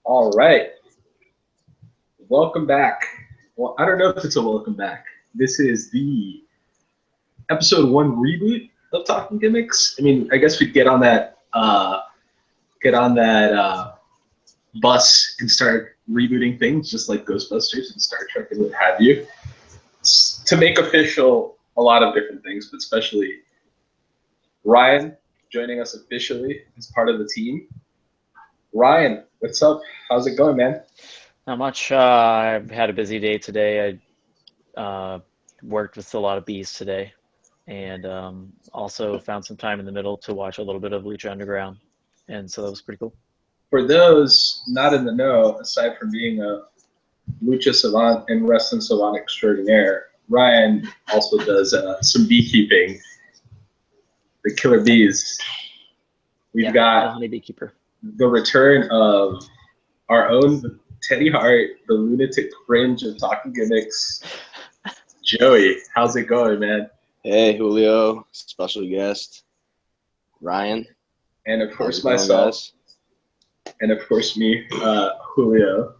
All right. Welcome back. Well, I don't know if it's a welcome back. This is the episode 1 reboot of Talkin Gimmicks. I mean, I guess we'd get on that bus and start rebooting things just like Ghostbusters and Star Trek and what have you. To make official a lot of different things, but especially Ryan joining us officially as part of the team. Ryan, what's up? How's it going, man? Not much. I've had a busy day today. I worked with a lot of bees today, and also found some time in the middle to watch a little bit of Lucha Underground, and so that was pretty cool. For those not in the know, aside from being a lucha savant and wrestling savant extraordinaire, Ryan also does some beekeeping. The killer bees. We've got honey beekeeper. The return of our own Teddy Hart, the lunatic fringe of Talkin Gimmicks. Joey, how's it going, man? Hey, Julio, special guest, Ryan. And of course myself. And of course me, Julio.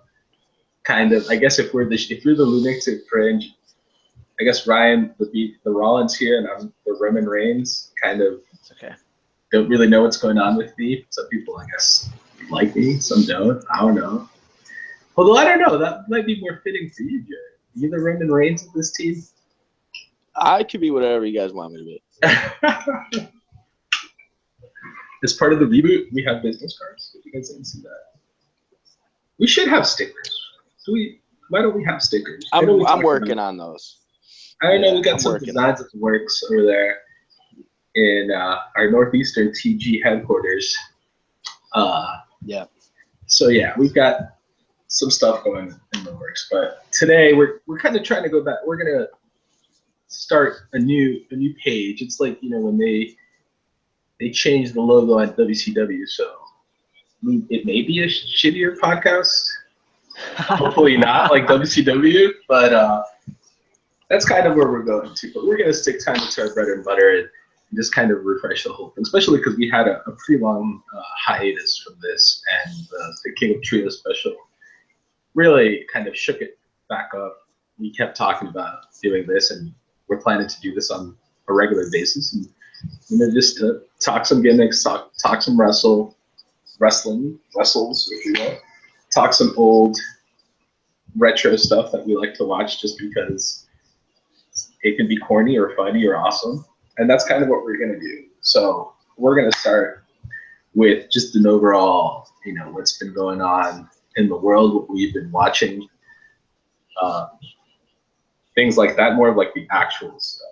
Kind of, I guess if you're the lunatic fringe, I guess Ryan would be the Rollins here, and I'm the Roman Reigns. Kind of. It's okay. Don't really know what's going on with me. Some people, I guess, like me. Some don't. I don't know. Although I don't know, that might be more fitting for you, Joey. You the Roman Reigns of this team? I could be whatever you guys want me to be. As part of the reboot, we have business cards. If you guys didn't see that, we should have stickers. Why don't we have stickers? I'm working on those. I don't know. We got some designs of works over there in our Northeastern TG headquarters. Yeah. So yeah, we've got some stuff going in the works, but today we're kind of trying to go back. We're gonna start a new page. It's like, you know, when they changed the logo at WCW, so it may be a shittier podcast. Hopefully not like WCW, but that's kind of where we're going to. But we're gonna stick kind of to our bread and butter and just kind of refresh the whole thing, especially because we had a pretty long hiatus from this, and the King of Trio special really kind of shook it back up. We kept talking about doing this, and we're planning to do this on a regular basis, and just talk some gimmicks, talk some wrestles, if you will, talk some old retro stuff that we like to watch just because it can be corny or funny or awesome. And that's kind of what we're going to do. So we're going to start with just an overall, you know, what's been going on in the world, what we've been watching, things like that, more of like the actual stuff.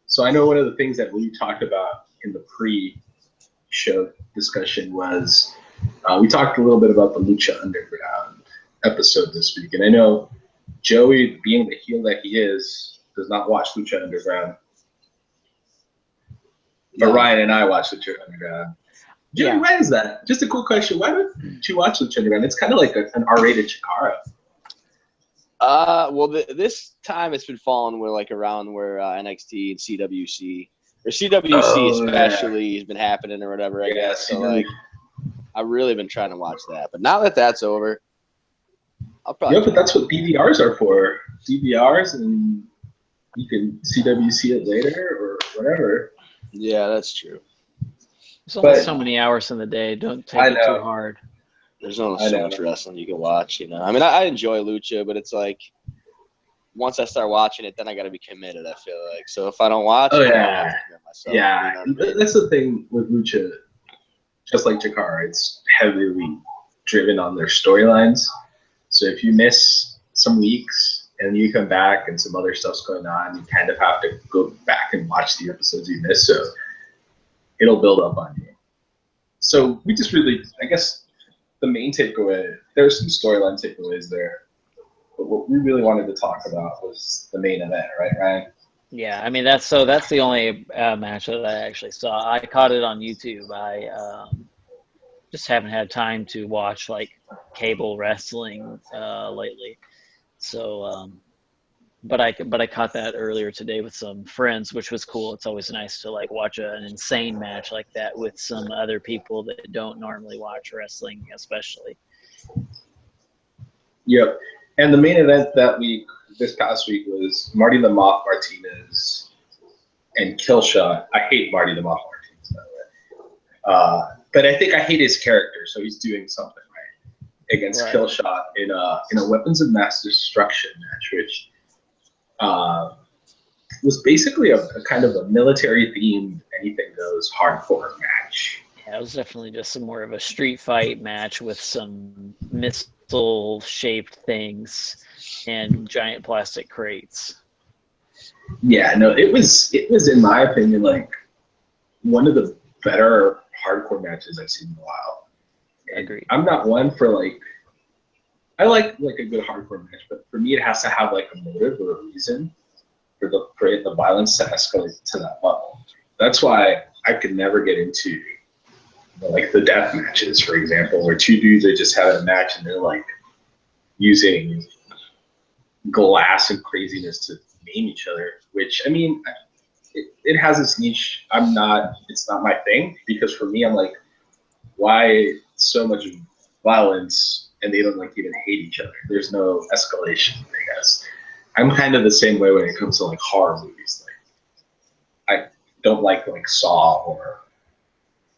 So I know one of the things that we talked about in the pre-show discussion was we talked a little bit about the Lucha Underground episode this week. And I know Joey, being the heel that he is, does not watch Lucha Underground. But Ryan and I watch Lucha Underground. Jimmy, why is that? Just a cool question. Why don't you watch Lucha Underground? It's kind of like an R-rated Chikara. Well, this time it's been falling around where NXT and CWC, or CWC especially, has been happening or whatever, I guess. So, I've really been trying to watch that. But now that that's over, I'll probably... Yeah, but that's what DVRs are for. DVRs, and you can CWC it later or whatever. Yeah, that's true. There's only so many hours in the day. Don't take it too hard. There's only so much wrestling you can watch, you know. I mean, I enjoy Lucha, but it's like once I start watching it, then I got to be committed, I feel like. So if I don't watch it, I don't have to commit myself. Yeah, you know? That's the thing with Lucha. Just like Chikara, it's heavily driven on their storylines. So if you miss some weeks and you come back and some other stuff's going on, you kind of have to go back and watch the episodes you missed. So it'll build up on you. So we just really, I guess, the main takeaway, there's some storyline takeaways there. But what we really wanted to talk about was the main event, right, Ryan? Yeah, I mean, that's the only match that I actually saw. I caught it on YouTube. I just haven't had time to watch like cable wrestling lately. So, but I caught that earlier today with some friends, which was cool. It's always nice to like watch an insane match like that with some other people that don't normally watch wrestling, especially. Yep. And the main event that week, this past week, was Marty the Moth Martinez and Killshot. I hate Marty the Moth Martinez, by the way. But I think I hate his character, so he's doing something right against Killshot in a Weapons of Mass Destruction match, which was basically a kind of a military-themed anything goes hardcore match. Yeah, it was definitely just some more of a street fight match with some missile-shaped things and giant plastic crates. Yeah, no, it was in my opinion like one of the better hardcore matches I've seen in a while. Agreed. I'm not one for like, I like a good hardcore match, but for me it has to have like a motive or a reason for the violence to escalate to that level. That's why I could never get into like the death matches, for example, where two dudes are just having a match and they're like using glass and craziness to name each other, which I mean, it has its niche. It's not my thing, because for me, I'm like, why so much violence and they don't like even hate each other? There's no escalation, I guess. I'm kind of the same way when it comes to like horror movies. Like, I don't like Saw or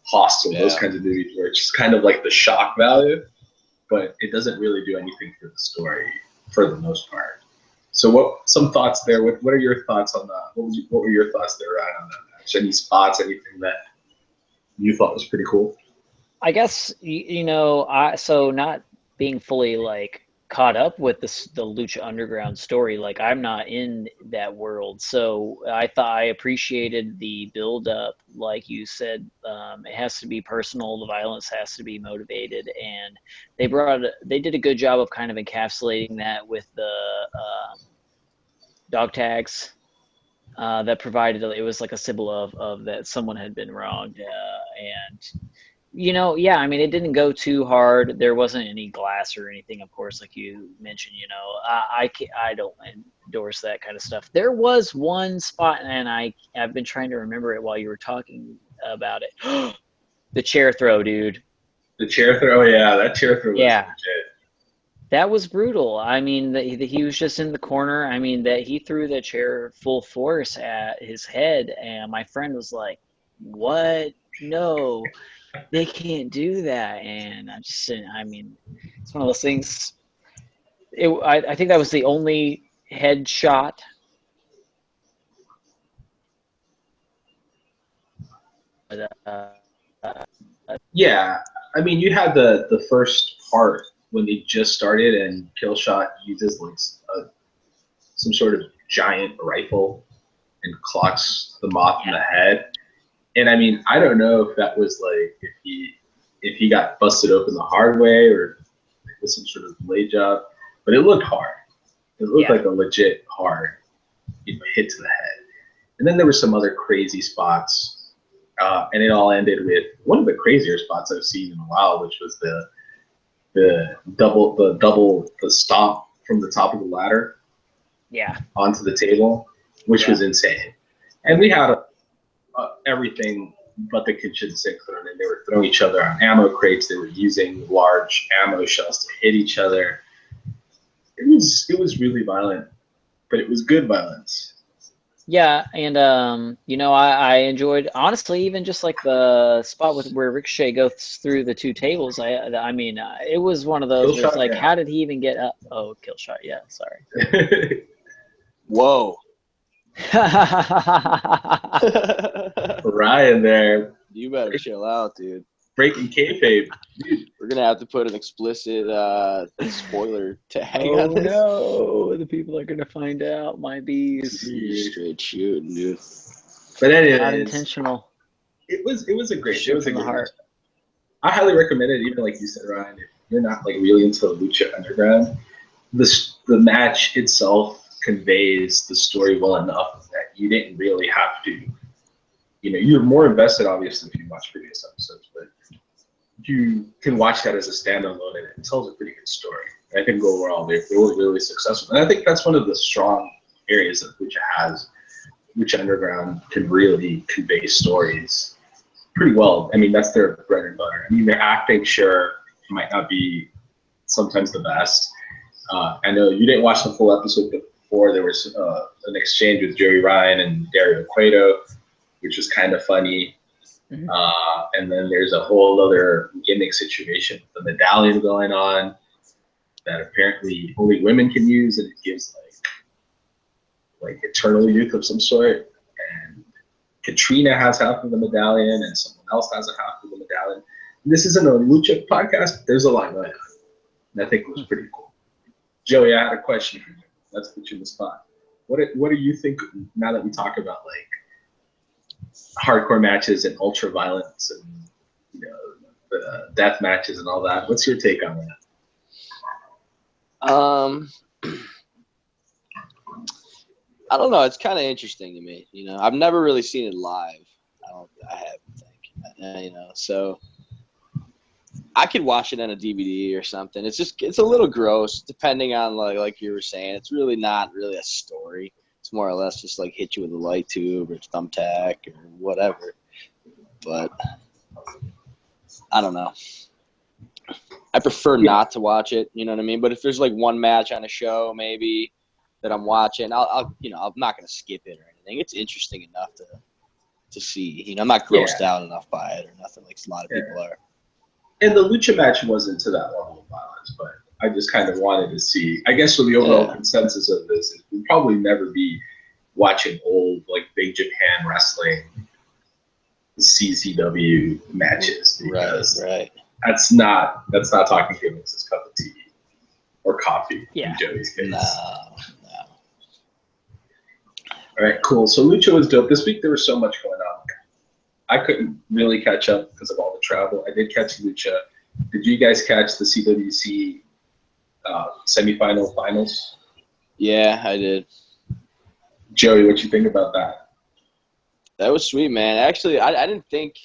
Hostel, those kinds of movies where it's just kind of like the shock value, but it doesn't really do anything for the story for the most part. So some thoughts there? What are your thoughts on that? What were your thoughts there, Ryan, on that match? Any spots, anything that you thought was pretty cool? I guess, so not being fully like caught up with the Lucha Underground story, like I'm not in that world, so I thought I appreciated the build up. Like you said, it has to be personal, the violence has to be motivated, and they did a good job of kind of encapsulating that with the dog tags that provided, it was like a symbol of that someone had been wronged, and I mean, it didn't go too hard. There wasn't any glass or anything, of course, like you mentioned. I don't endorse that kind of stuff. There was one spot, and I've been trying to remember it while you were talking about it. The chair throw, dude. The chair throw, yeah, that chair throw was legit. That was brutal. I mean, he was just in the corner. I mean, that he threw the chair full force at his head, and my friend was like, "What? No, they can't do that." And I mean, it's one of those things. I think that was the only headshot. Yeah, I mean, you had the first part when they just started, and Killshot uses like some sort of giant rifle and clocks the Moth in the head. And I mean, I don't know if that was like if he got busted open the hard way or with some sort of blade job, but it looked hard. It looked like a legit hard hit to the head. And then there were some other crazy spots, and it all ended with one of the crazier spots I've seen in a while, which was the double stomp from the top of the ladder, onto the table, which was insane. And we had everything but the kitchen sink thrown in. They were throwing each other on ammo crates. They were using large ammo shells to hit each other. It was really violent, but it was good violence. Yeah, and I enjoyed, honestly, even just like the spot where Ricochet goes through the two tables. I mean, it was one of those where it's like, how did he even get up? Oh, Killshot, yeah, sorry. Whoa. Ryan there. You better chill out, dude. Breaking kayfabe. We're gonna have to put an explicit spoiler tag on this. No, the people are gonna find out. My bees. Straight shooting, dude. But anyway, not intentional. It was a great show. It was a great heart. I highly recommend it. Even like you said, Ryan, if you're not like really into Lucha Underground, the match itself conveys the story well enough that you didn't really have to. You're more invested, obviously, if you watch previous episodes, but you can watch that as a standalone, and it tells a pretty good story. And I think overall, they were really successful. And I think that's one of the strong areas that Lucha has. Lucha Underground can really convey stories pretty well. I mean, that's their bread and butter. I mean, their acting, sure, might not be sometimes the best, I know you didn't watch the full episode before. There was an exchange with Joey Ryan and Dario Cueto, which was kind of funny. Mhm. And then there's a whole other gimmick situation with the medallion going on that apparently only women can use, and it gives like eternal youth of some sort. And Katrina has half of the medallion, and someone else has a half of the medallion. And this isn't a lucha podcast, but there's a lot going on, and I think it was pretty cool. Joey, I had a question for you. Let's put you in the spot. What do you think now that we talk about like hardcore matches and ultra violence and the death matches and all that? What's your take on that? I don't know. It's kind of interesting to me. I've never really seen it live. I haven't think. So I could watch it on a DVD or something. It's a little gross, depending on like you were saying. It's really not really a story. It's more or less just like hit you with a light tube or thumbtack or whatever. But I don't know. I prefer not to watch it. You know what I mean? But if there's like one match on a show, maybe that I'm watching, I'm not gonna skip it or anything. It's interesting enough to see. I'm not grossed out enough by it or nothing like a lot of people are. And the lucha match wasn't to that level of violence, but I just kind of wanted to see. I guess for the overall consensus of this, is we'll probably never be watching old like Big Japan wrestling CCW matches because right. That's not Talkin Gimmicks' cup of tea or coffee in Joey's case. No. All right, cool. So lucha was dope. This week there was so much going on. I couldn't really catch up because of all the travel. I did catch lucha. Did you guys catch the CWC semifinal finals? Yeah, I did. Joey, what you think about that? That was sweet, man. Actually, I didn't think.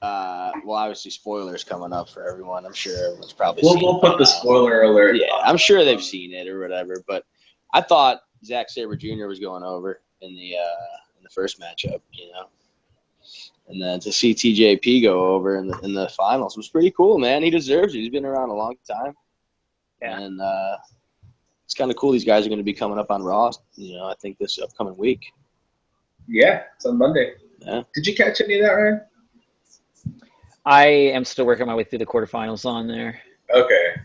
Well, obviously, spoilers coming up for everyone. I'm sure everyone's probably seen it. We'll put the spoiler alert. Yeah, I'm sure they've seen it or whatever. But I thought Zack Sabre Jr. was going over in the first matchup, and then to see TJP go over in the finals was pretty cool, man. He deserves it. He's been around a long time, and it's kind of cool. These guys are going to be coming up on Raw. I think this upcoming week. Yeah, it's on Monday. Yeah. Did you catch any of that, Ryan? I am still working my way through the quarterfinals on there. Okay.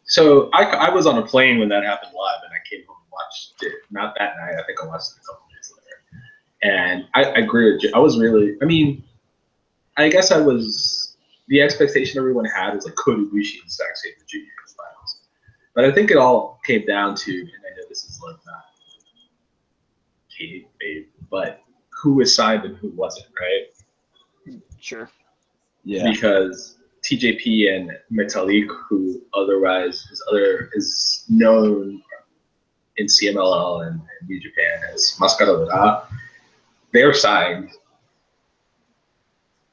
So I was on a plane when that happened live, and I came home and watched it. Not that night. I think I watched it a couple days later. And I agree with you. I guess the expectation everyone had was like Kota Ibushi and Zack Sabre Jr. in the finals. But I think it all came down to, and I know this is like not kayfabe, but who was signed and who wasn't, right? Sure. Yeah. Because TJP and Metalik, who otherwise is known in CMLL and New Japan as Mascara Dorada, they're signed.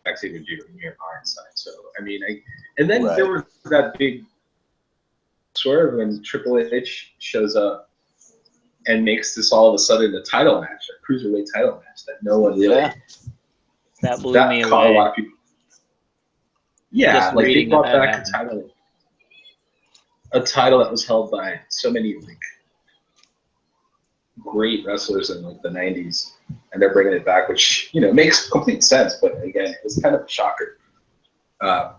Actually, Jr. aren't signed. So and then there was that big swerve when Triple H shows up and makes this all of a sudden a title match, a cruiserweight title match that no one really. That blew me caught away. A lot of people. Yeah, Just like they reading brought that back a title that was held by so many like great wrestlers in like the 90s, and they're bringing it back, which makes complete sense. But again, it was kind of a shocker. I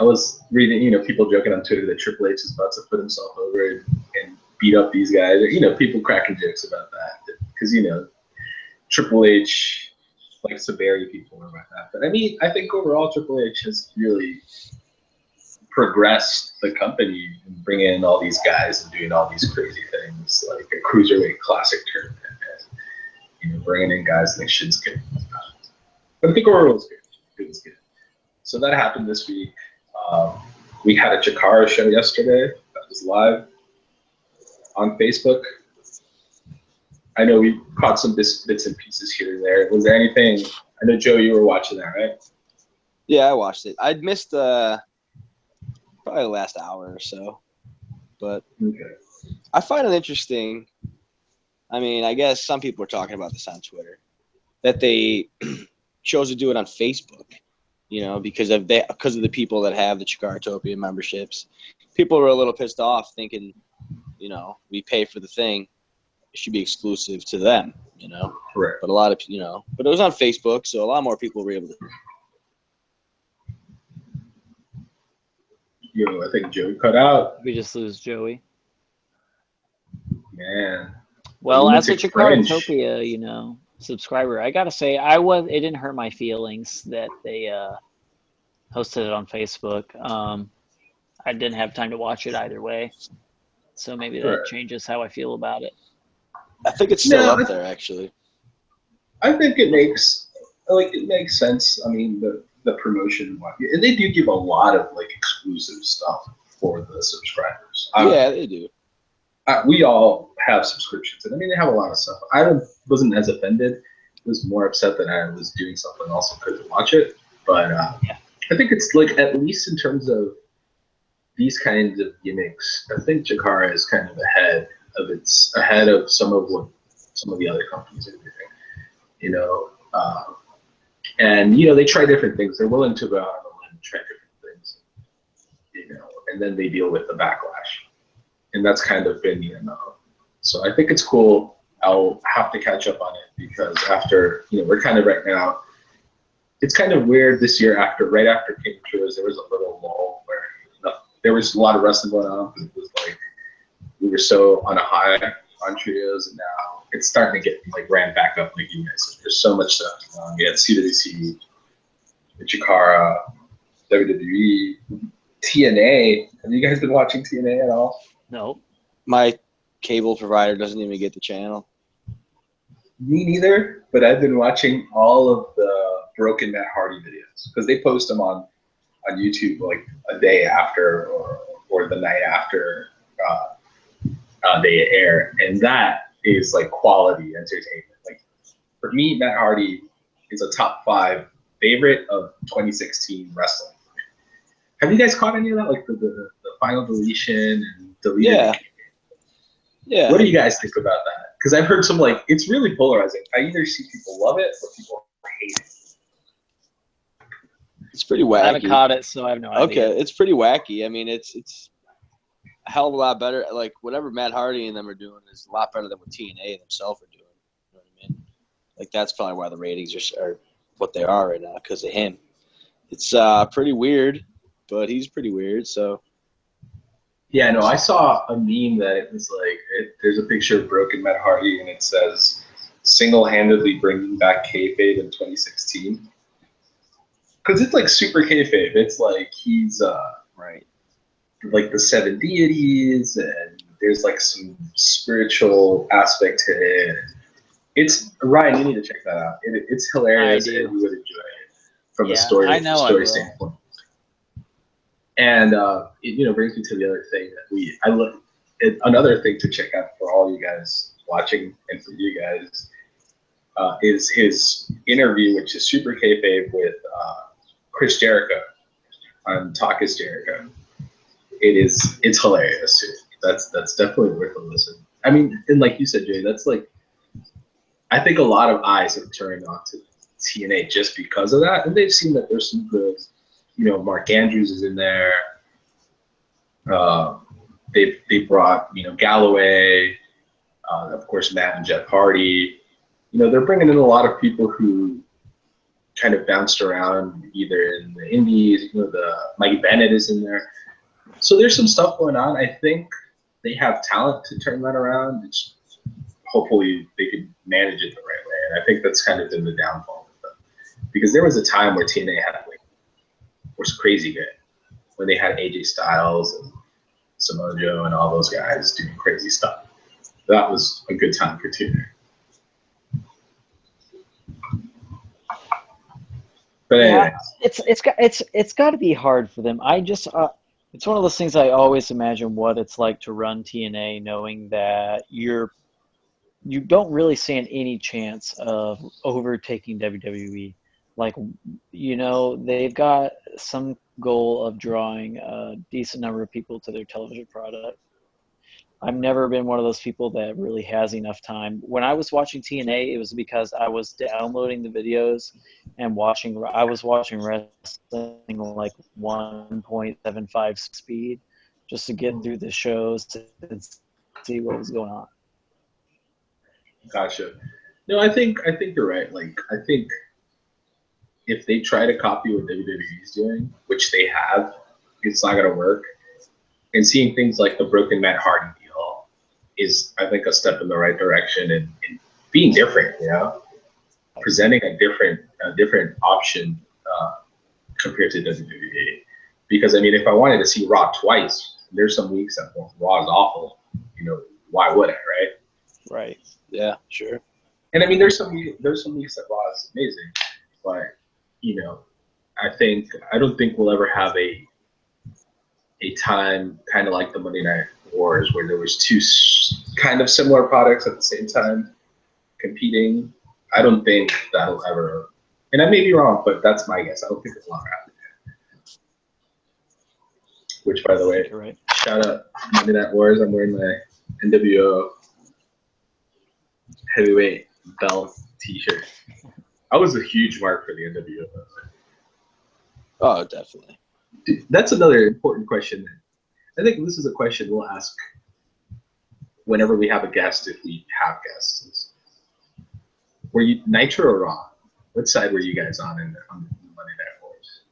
was reading, people joking on Twitter that Triple H is about to put himself over and beat up these guys. People cracking jokes about that because Triple H likes to bury people or whatnot. But I think overall Triple H has really progressed the company and bringing in all these guys and doing all these crazy things like a cruiserweight classic tournament and bringing in guys like Shinsuke. But I think overall it was good. It was good. So that happened this week. We had a Chikara show yesterday that was live on Facebook. I know we caught some bits and pieces here and there. Was there anything? I know, Joe, you were watching that, right? Yeah, I watched it. I'd missed probably the last hour or so, but I find it interesting. I guess some people were talking about this on Twitter, that they chose to do it on Facebook, you know, because of the people that have the Chikaratopia memberships. People were a little pissed off thinking, you know, we pay for the thing. It should be exclusive to them, you know. Correct. But a lot of, you know, but it was on Facebook, so a lot more people were able to. Yo, I think Joey cut out. We just lose Joey. Man. Well, as a Lunatic Fringe. Chikaratopia, you know, subscriber, I gotta say, it didn't hurt my feelings that they posted it on Facebook. I didn't have time to watch it either way, so maybe that Right. changes how I feel about it. I think it's still up there, actually. I think it makes sense. I mean, the promotion, and they do give a lot of like exclusive stuff for the subscribers. Yeah, they do. We all have subscriptions, and I mean they have a lot of stuff. I wasn't as offended. I was more upset that I was doing something else and couldn't watch it. But Yeah. I think it's like, at least in terms of these kinds of gimmicks, I think Chikara is kind of ahead of some of the other companies are doing. You know, and you know they try different things. They're willing to go out on a limb and try different things. You know, and then they deal with the backlash. And that's kind of been the MO. So I think it's cool. I'll have to catch up on it because after, you know, we're kind of right now, it's kind of weird this year right after King Trios, there was a little lull where there was a lot of wrestling going on. It was like we were so on a high on Trios, and now it's starting to get like ramped back up like you guys. There's so much stuff going on. We had CWC, Chikara, WWE, TNA. Have you guys been watching TNA at all? No. My cable provider doesn't even get the channel. Me neither, but I've been watching all of the Broken Matt Hardy videos because they post them on YouTube like a day after or the night after they air, and that is like quality entertainment. Like for me, Matt Hardy is a top 5 favorite of 2016 wrestling. Have you guys caught any of that? Like the final deletion and deleted? Yeah. Yeah. What do you guys think about that? Because I've heard some like it's really polarizing. I either see people love it or people hate it. It's pretty wacky. I haven't caught it, so I have no idea. Okay, it's pretty wacky. I mean, it's a hell of a lot better. Like whatever Matt Hardy and them are doing is a lot better than what TNA themselves are doing. You know what I mean? Like that's probably why the ratings are what they are right now because of him. It's pretty weird, but he's pretty weird. So yeah, no, I saw a meme that it was like there's a picture of Broken Matt Hardy and it says single-handedly bringing back kayfabe in 2016. Because it's like super kayfabe. It's like he's right. like the 7 deities, and there's like some spiritual aspect to it. It's Ryan, you need to check that out. It's hilarious, and you would enjoy it from a story standpoint. And it brings me to the other thing that another thing to check out for all you guys watching and for you guys is his interview, which is super kayfabe with Chris Jericho on Talkin Jericho. It's hilarious too. That's definitely worth a listen. I mean, and like you said, Jay, that's like I think a lot of eyes have turned onto TNA just because of that, and they've seen that there's some good. You know, Mark Andrews is in there. They brought Galloway, of course Matt and Jeff Hardy. You know, they're bringing in a lot of people who kind of bounced around either in the indies. You know, the Mike Bennett is in there. So there's some stuff going on. I think they have talent to turn that around. It's, hopefully they can manage it the right way. And I think that's kind of been the downfall with them. Because there was a time where TNA was crazy good when they had AJ Styles and Samoa Joe and all those guys doing crazy stuff. That was a good time for TNA. But anyway, it's got to be hard for them. I just it's one of those things I always imagine what it's like to run TNA, knowing that you don't really stand any chance of overtaking WWE. Like, they've got some goal of drawing a decent number of people to their television product. I've never been one of those people that really has enough time. When I was watching TNA, it was because I was downloading the videos and I was watching wrestling like 1.75 speed just to get through the shows and see what was going on. Gotcha. No, I think you're right. Like, I think if they try to copy what WWE is doing, which they have, it's not going to work. And seeing things like the broken Matt Hardy deal is, I think, a step in the right direction and being different, you know, presenting a different option compared to WWE. Because, I mean, if I wanted to see Raw twice, there's some weeks that Raw is awful. You know, why would I, right? Right. Yeah, sure. And I mean, there's some weeks that Raw is amazing, but you know, I don't think we'll ever have a time kind of like the Monday Night Wars where there was two kind of similar products at the same time competing. I don't think that'll ever, and I may be wrong, but that's my guess. I don't think it'll ever happen. Which, by the way, right. Shout out Monday Night Wars. I'm wearing my NWO heavyweight belt T-shirt. I was a huge mark for the NWO. Oh, definitely. Dude, that's another important question. I think this is a question we'll ask whenever we have a guest, if we have guests. Were you Nitro or Raw? What side were you guys on the Monday Night Wars?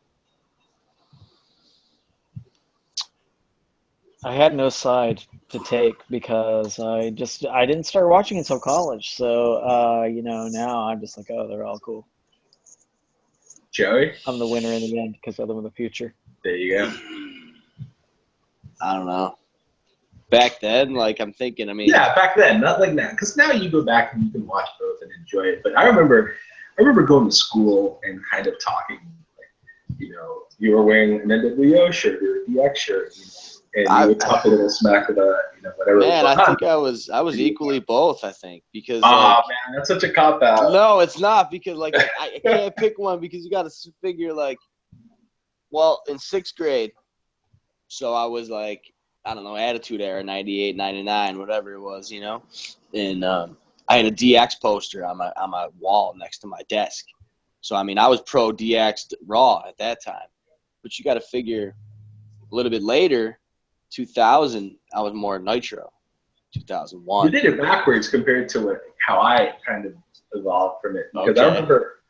I had no side to take because I didn't start watching until college. So, you know, now I'm just like, oh, they're all cool. Joey? I'm the winner in the end because I live in the future. There you go. I don't know. Back then, like, I'm thinking, I mean. Yeah, back then, not like now. Because now you go back and you can watch both and enjoy it. But I remember going to school and kind of talking, like, you know, you were wearing an NWO shirt or a DX shirt, you know, and you would talk a little smack about, you know, whatever. Man, I think I was equally both, I think. Because, oh, like, man, that's such a cop-out. No, it's not, because, like, I can't pick one because you got to figure, like, well, in 6th grade, so I was, like, I don't know, Attitude Era, 98, 99, whatever it was, you know? And I had a DX poster on my wall next to my desk. So, I mean, I was pro DX Raw at that time. But you got to figure a little bit later, 2000, I was more Nitro. 2001. You did it backwards compared to how I kind of evolved from it. Because Okay. I remember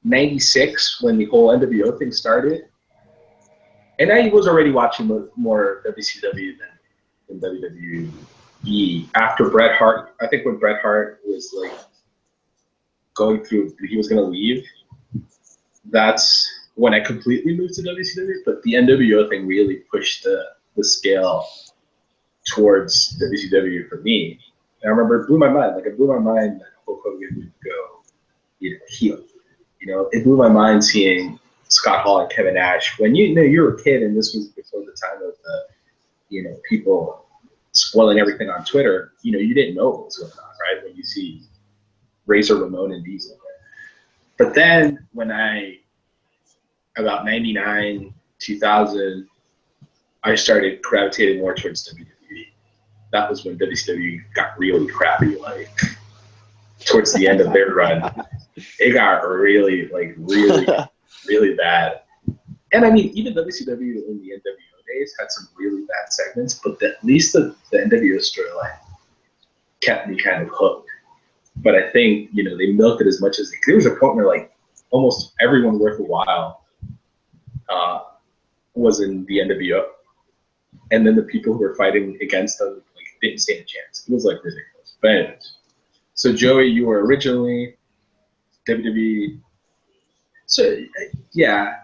96 when the whole NWO thing started. And I was already watching more WCW than WWE. After Bret Hart, I think when Bret Hart was like going through, he was going to leave, that's when I completely moved to WCW. But the NWO thing really pushed the scale towards WCW for me. And I remember it blew my mind. Like, it blew my mind that Hulk Hogan would go, you know, heel. You know, it blew my mind seeing Scott Hall and Kevin Nash when you know you were a kid, and this was before the time of the, you know, people spoiling everything on Twitter. You know, you didn't know what was going on, right? When you see Razor Ramon and Diesel. But then when about 99, 2000, I started gravitating more towards WWE. That was when WCW got really crappy, like towards the end of their run. It got really really bad. And I mean, even WCW in the NWO days had some really bad segments, but at least the NWO storyline kept me kind of hooked. But I think, you know, they milked it as much as they could. There was a point where, like, almost everyone worth a while was in the NWO. And then the people who were fighting against them, like, didn't stand a chance. It was, like, ridiculous. But anyways, so Joey, you were originally WWE. So, yeah,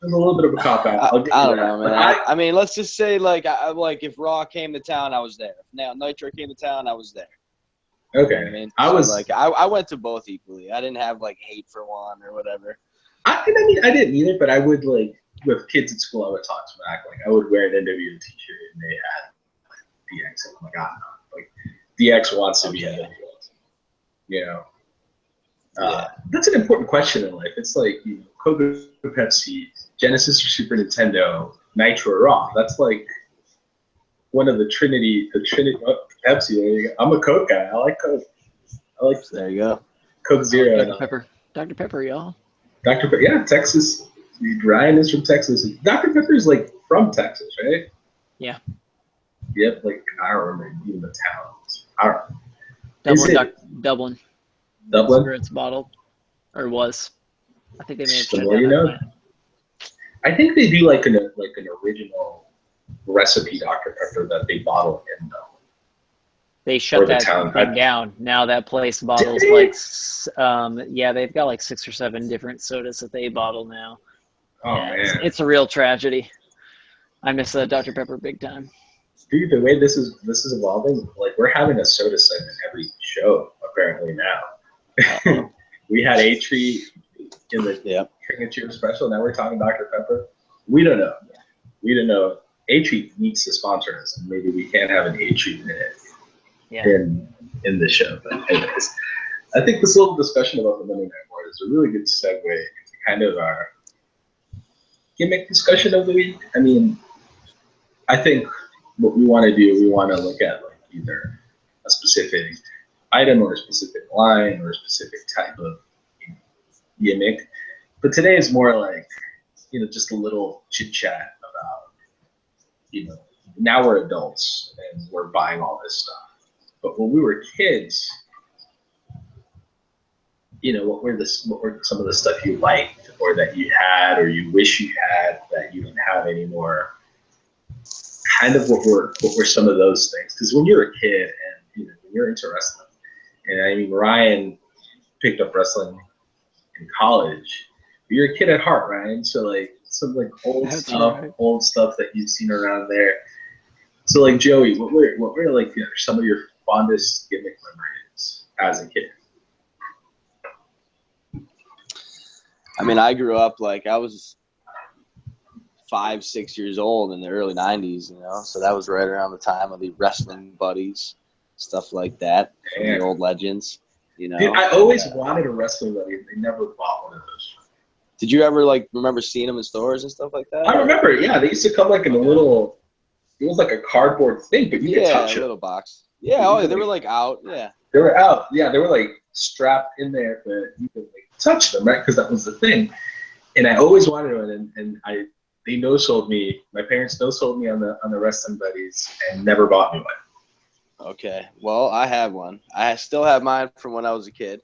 it was a little bit of a cop-out. I don't know, man. I mean, let's just say, like, like if Raw came to town, I was there. If now Nitro came to town, I was there. Okay. You know what I mean? I was like, I went to both equally. I didn't have, like, hate for one or whatever. I mean, I didn't either, but I would, like, with kids at school, I would talk smack. Like, I would wear an NWO t-shirt, and they had, like, DX. And I'm like, like, DX wants to be NWO. You know? That's an important question in life. It's like, you know, Coke, Pepsi, Genesis or Super Nintendo, Nitro or Raw. That's like, one of the Trinity. Oh, Pepsi. There you go. I'm a Coke guy. I like Coke. I like There you go. Coke Zero. Dr. Pepper. Dr. Pepper, y'all. Dr. Pepper. Yeah, Texas. Ryan is from Texas. Dr. Pepper is like from Texas, right? Yeah. Yep. Like I don't remember even the towns. I don't know. Dublin. Dublin. That's where it's bottled, or was. I think they may have The shut more down you that know. plant. I think they do like an original recipe Dr. Pepper that they bottle in though. They shut that town. thing down. Now that place bottles Did like, yeah, they've got like 6 or 7 different sodas that they bottle now. Oh Yeah, man, it's a real tragedy. I miss Dr. Pepper big time. dude, the way this is evolving, like we're having a soda segment every show apparently now. We had A-Tree in the King and Cheer special. Now we're talking Dr. Pepper. We don't know. We don't know. A-Tree needs to sponsor us, and maybe we can't have an A-Tree minute in the show. But anyways, I think this little discussion about the Monday Night War is a really good segue into kind of our gimmick discussion of the week. I mean, I think what we want to do, we want to look at like either a specific item or a specific line or a specific type of gimmick. But today is more like, just a little chit chat about, now we're adults and we're buying all this stuff. But when we were kids, what were some of the stuff you liked or that you had or you wish you had that you don't have anymore? Kind of what were some of those things? Because when you're a kid and when you're into wrestling, and I mean Ryan picked up wrestling in college, but you're a kid at heart, Ryan. So like some like old stuff that you've seen around there. So like Joey, what were like some of your fondest gimmick memories as a kid? I mean, I grew up like I was 5, 6 years old in the early 90s, so that was right around the time of the wrestling buddies, stuff like that, from the old legends, Dude, I always wanted a wrestling buddy, and they never bought one of those. Did you ever remember seeing them in stores and stuff like that? I remember, yeah, they used to come like in a little, it was like a cardboard thing, but you could touch it. Yeah, a little box. Yeah, they were like out, yeah. They were out, yeah, they were like strapped in there, but you could like touch them, right? Because that was the thing. And I always wanted one, and they no-sold me. My parents no-sold me on the wrestling buddies and never bought me one. Okay, well, I have one. I still have mine from when I was a kid,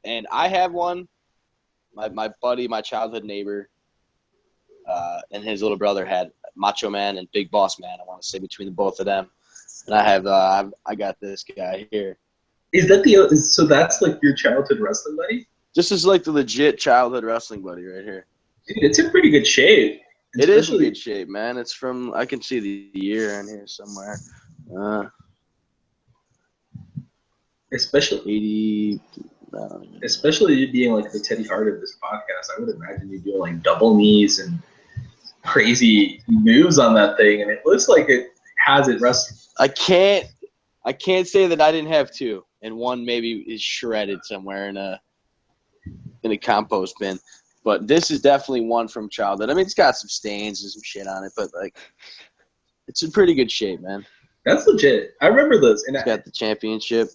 and I have one. My buddy, my childhood neighbor, and his little brother had Macho Man and Big Boss Man. I want to say between the both of them, and I have I got this guy here. Is that so? That's like your childhood wrestling buddy? This is like the legit childhood wrestling buddy right here. Dude, it's in pretty good shape. It is in good shape, man. It's from, I can see the year in here somewhere. Especially 80. Especially you being like the Teddy Hart of this podcast, I would imagine you doing like double knees and crazy moves on that thing, and it looks like it has it wrestling. I can't say that I didn't have two, and one maybe is shredded somewhere in a compost bin. But this is definitely one from childhood. I mean, it's got some stains and some shit on it, but like, it's in pretty good shape, man. That's legit. I remember those. And it's got the championship.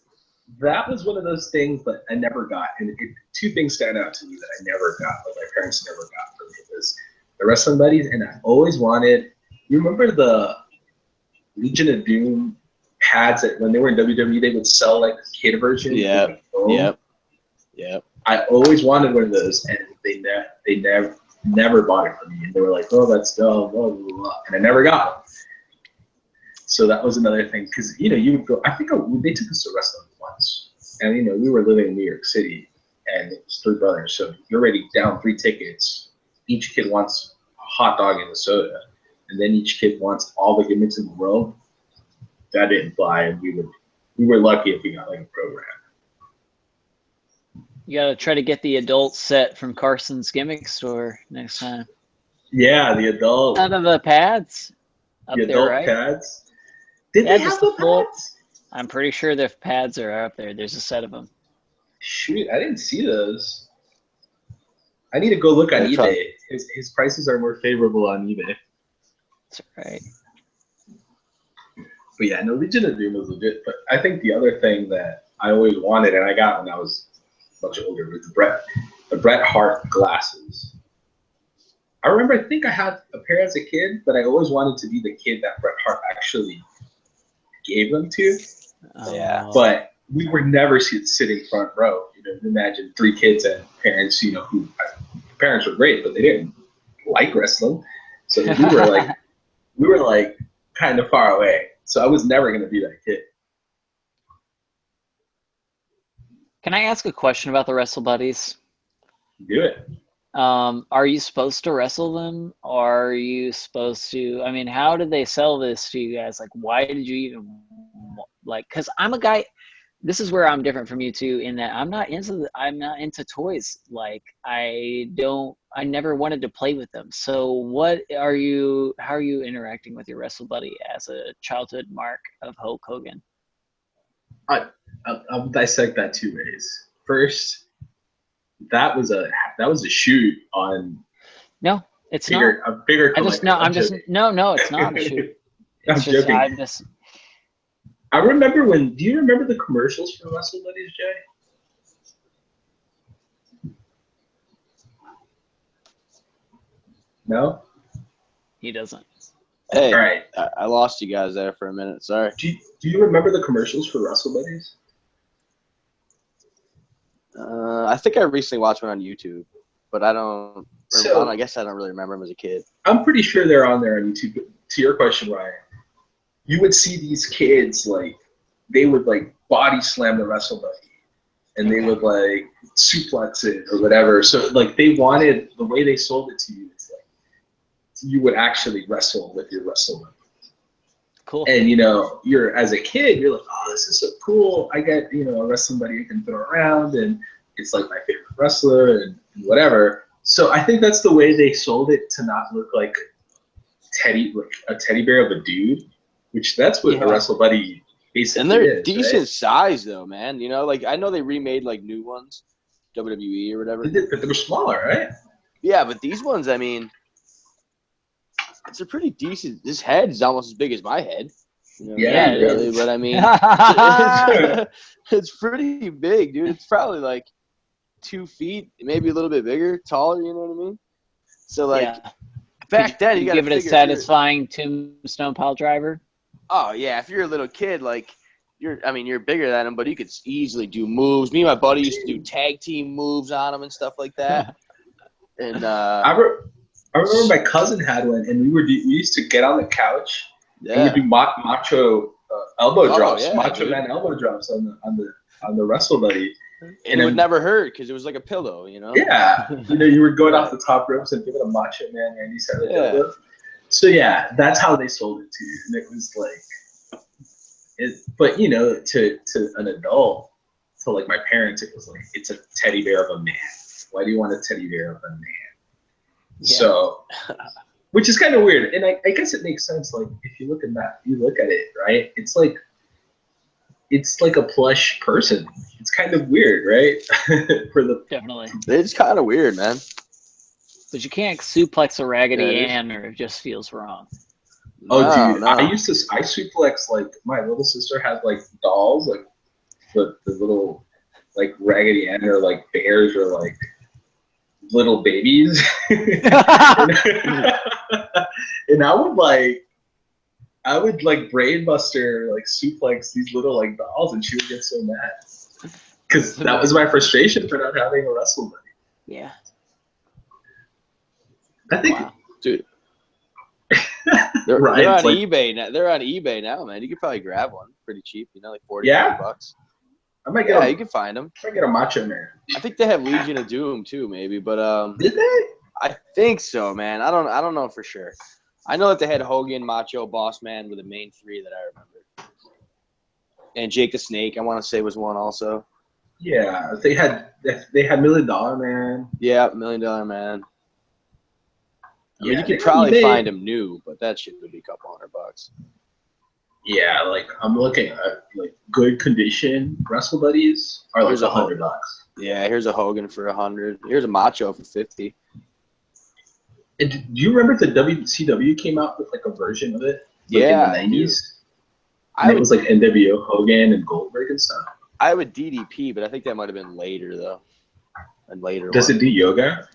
That was one of those things that I never got. And two things stand out to me that I never got, but my parents never got for me. It was the wrestling buddies, and I always wanted. You remember the Legion of Doom pads that when they were in WWE they would sell like a kid version? Yep. I always wanted one of those, and they never bought it for me. And they were like, "Oh, that's dumb," blah, blah, blah. And I never got one. So that was another thing, because you would go. I think they took us to wrestling once, and we were living in New York City, and it was 3 brothers. So you're already down 3 tickets. Each kid wants a hot dog and a soda, and then each kid wants all the gimmicks in the world. That didn't fly, and we were lucky if we got like a program. You gotta try to get the adult set from Carson's gimmick store next time. Yeah, the adult. Out of the pads. The adult right? pads. Did they have the pads? I'm pretty sure the pads are up there. There's a set of them. Shoot, I didn't see those. I need to go look on eBay. His prices are more favorable on eBay. That's right. But yeah, no, Legion of Doom was legit. But I think the other thing that I always wanted, and I got when I was much older, was the Bret Hart glasses. I remember, I think I had a pair as a kid, but I always wanted to be the kid that Bret Hart actually gave them to. Yeah. But we were never sitting front row. You know, imagine 3 kids and parents, you know, who parents were great, but they didn't like wrestling. So we were like kind of far away. So I was never going to be that kid. Can I ask a question about the Wrestle Buddies? Do it. Are you supposed to wrestle them? Or are you supposed to, I mean, how did they sell this to you guys? Like, why did you even, like, because I'm a guy, this is where I'm different from you two in that I'm not into toys. Like, I never wanted to play with them. So how are you interacting with your Wrestle Buddy as a childhood mark of Hulk Hogan? I'll dissect that 2 ways. First, that was a shoot on. No, it's not. A bigger. No, it's not a shoot. I'm joking. I remember do you remember the commercials for Wrestle Buddies, Jay? No? He doesn't. Hey, all right. I lost you guys there for a minute. Sorry. Do you remember the commercials for Wrestle Buddies? I think I recently watched one on YouTube, but I guess I don't really remember them as a kid. I'm pretty sure they're on there on YouTube. But to your question, Ryan, you would see these kids, like, they would, like, body slam the Wrestle Buddy, and they would, like, suplex it or whatever. So, like, they wanted, the way they sold it to you is, like, you would actually wrestle with your Wrestle Buddy. Cool. And, you know, as a kid, you're like, oh, this is so cool. I got, you know, a Wrestling Buddy I can throw around, and it's, like, my favorite wrestler and whatever. So I think that's the way they sold it, to not look like a teddy bear of a dude, which that's what a Wrestle Buddy basically is. And they're is, decent right? size, though, man. You know, like, I know they remade, like, new ones, WWE or whatever. They did, but they were smaller, right? Yeah, but these ones, I mean, it's a pretty decent. This head is almost as big as my head. You know, yeah, really. But I mean, it's pretty big, dude. It's probably like 2 feet, maybe a little bit bigger, taller. You know what I mean? So like back then, you got to give it a satisfying tombstone pile driver. Oh yeah, if you're a little kid, like you're bigger than him, but you could easily do moves. Me and my buddy used to do tag team moves on him and stuff like that. And I remember my cousin had one, and we used to get on the couch and we'd do macho elbow drops, Macho Man elbow drops on the Wrestle Buddy, and it would never hurt because it was like a pillow, you know. Yeah, you know, you would go off the top ropes and give it a Macho Man Randy Savage elbow. So yeah, that's how they sold it to you, and it was like, but you know, to an adult, to like my parents, it was like, it's a teddy bear of a man. Why do you want a teddy bear of a man? Yeah. So, which is kind of weird, and I guess it makes sense. Like, if you look at it, right? It's like a plush person. It's kind of weird, right? Definitely. It's kind of weird, man. But you can't suplex a Raggedy Ann, or it just feels wrong. Oh, dude, I suplex, like, my little sister had like dolls, like the little like Raggedy Ann or like bears or like little babies, and I would like brain buster, like suplex these little like dolls, and she would get so mad because that was my frustration for not having a Wrestle Buddy. Yeah, I think, dude, they're on eBay now. They're on eBay now, man. You could probably grab one pretty cheap, you know, like $40. I might get you can find them. I might get a Macho Man. I think they have Legion of Doom too, maybe. But did they? I think so, man. I don't know for sure. I know that they had Hogan, Macho, Boss Man were the main 3 that I remember. And Jake the Snake, I want to say, was one also. Yeah, they had $1 Million Man. Yeah, $1 Million Man. I mean, you could probably find them new, but that shit would be a couple $100. Yeah, like I'm looking at like good condition Wrestle Buddies are like $100. Yeah, here's a Hogan for $100. Here's a Macho for $50. And do you remember the WCW came out with like a version of it? Like in the 90s? And it was like NWO Hogan and Goldberg and stuff. I would DDP, but I think that might have been later though. And later. Does it do yoga?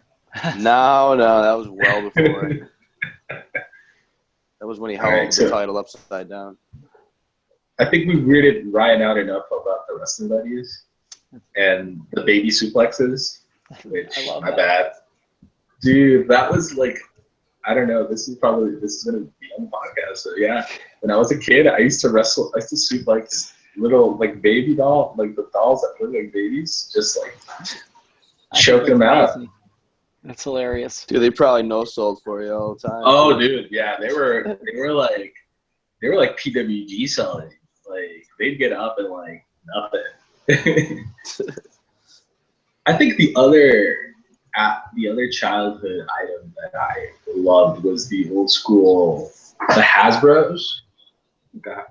No, that was well before. That was when he held the title upside down. I think we weirded Ryan out enough about the wrestling buddies and the baby suplexes, which my bad. Dude, that was like, I don't know. This is going to be on the podcast. So yeah, when I was a kid, I used to suplex little like baby doll, like the dolls that look like babies, just like choke them out. That's hilarious. Dude, they probably no-sold for you all the time. Oh, dude, yeah, they were like PWG selling. Like they'd get up and like nothing. I think the other childhood item that I loved was the old school, the Hasbros. God.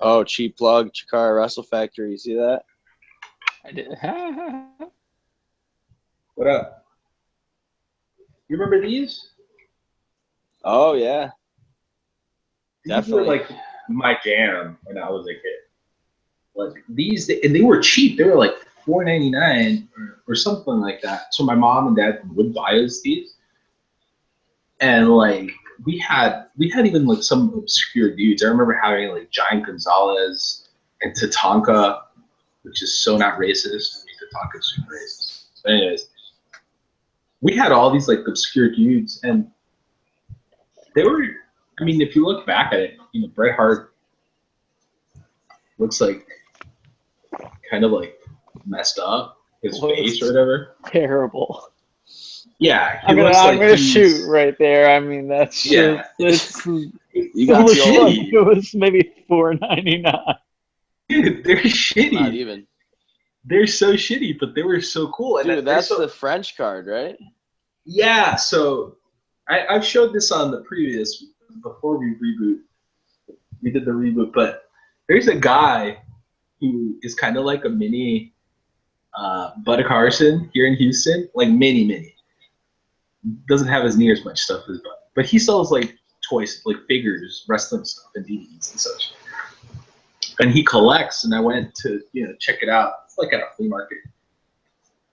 Oh, cheap plug, Chikara Wrestle Factory. You see that? I did. What up? You remember these? Oh yeah. These Definitely. were like my jam when I was a kid. Like these, and they were cheap. They were like $4.99 or something like that. So my mom and dad would buy us these, and like we had even like some obscure dudes. I remember having like Giant Gonzalez and Tatanka, which is so not racist. I mean, Tatanka's super racist. But anyways, we had all these like obscure dudes, and they were. I mean, if you look back at it, you know, Bret Hart looks like kind of like messed up, his face or whatever. Terrible. Yeah, I'm gonna shoot right there. I mean, that's yeah. It's You got shitty. It was maybe $4.99. Dude, they're shitty. Not even. They're so shitty, but they were so cool. And Dude, that's the French card, right? Yeah. So I've showed this on the previous before we did the reboot, but there's a guy who is kind of like a mini Bud Carson here in Houston, like mini. Doesn't have as near as much stuff as Bud, but he sells like toys, like figures, wrestling stuff, and DVDs and such. And he collects, and I went to check it out. It's like at a flea market,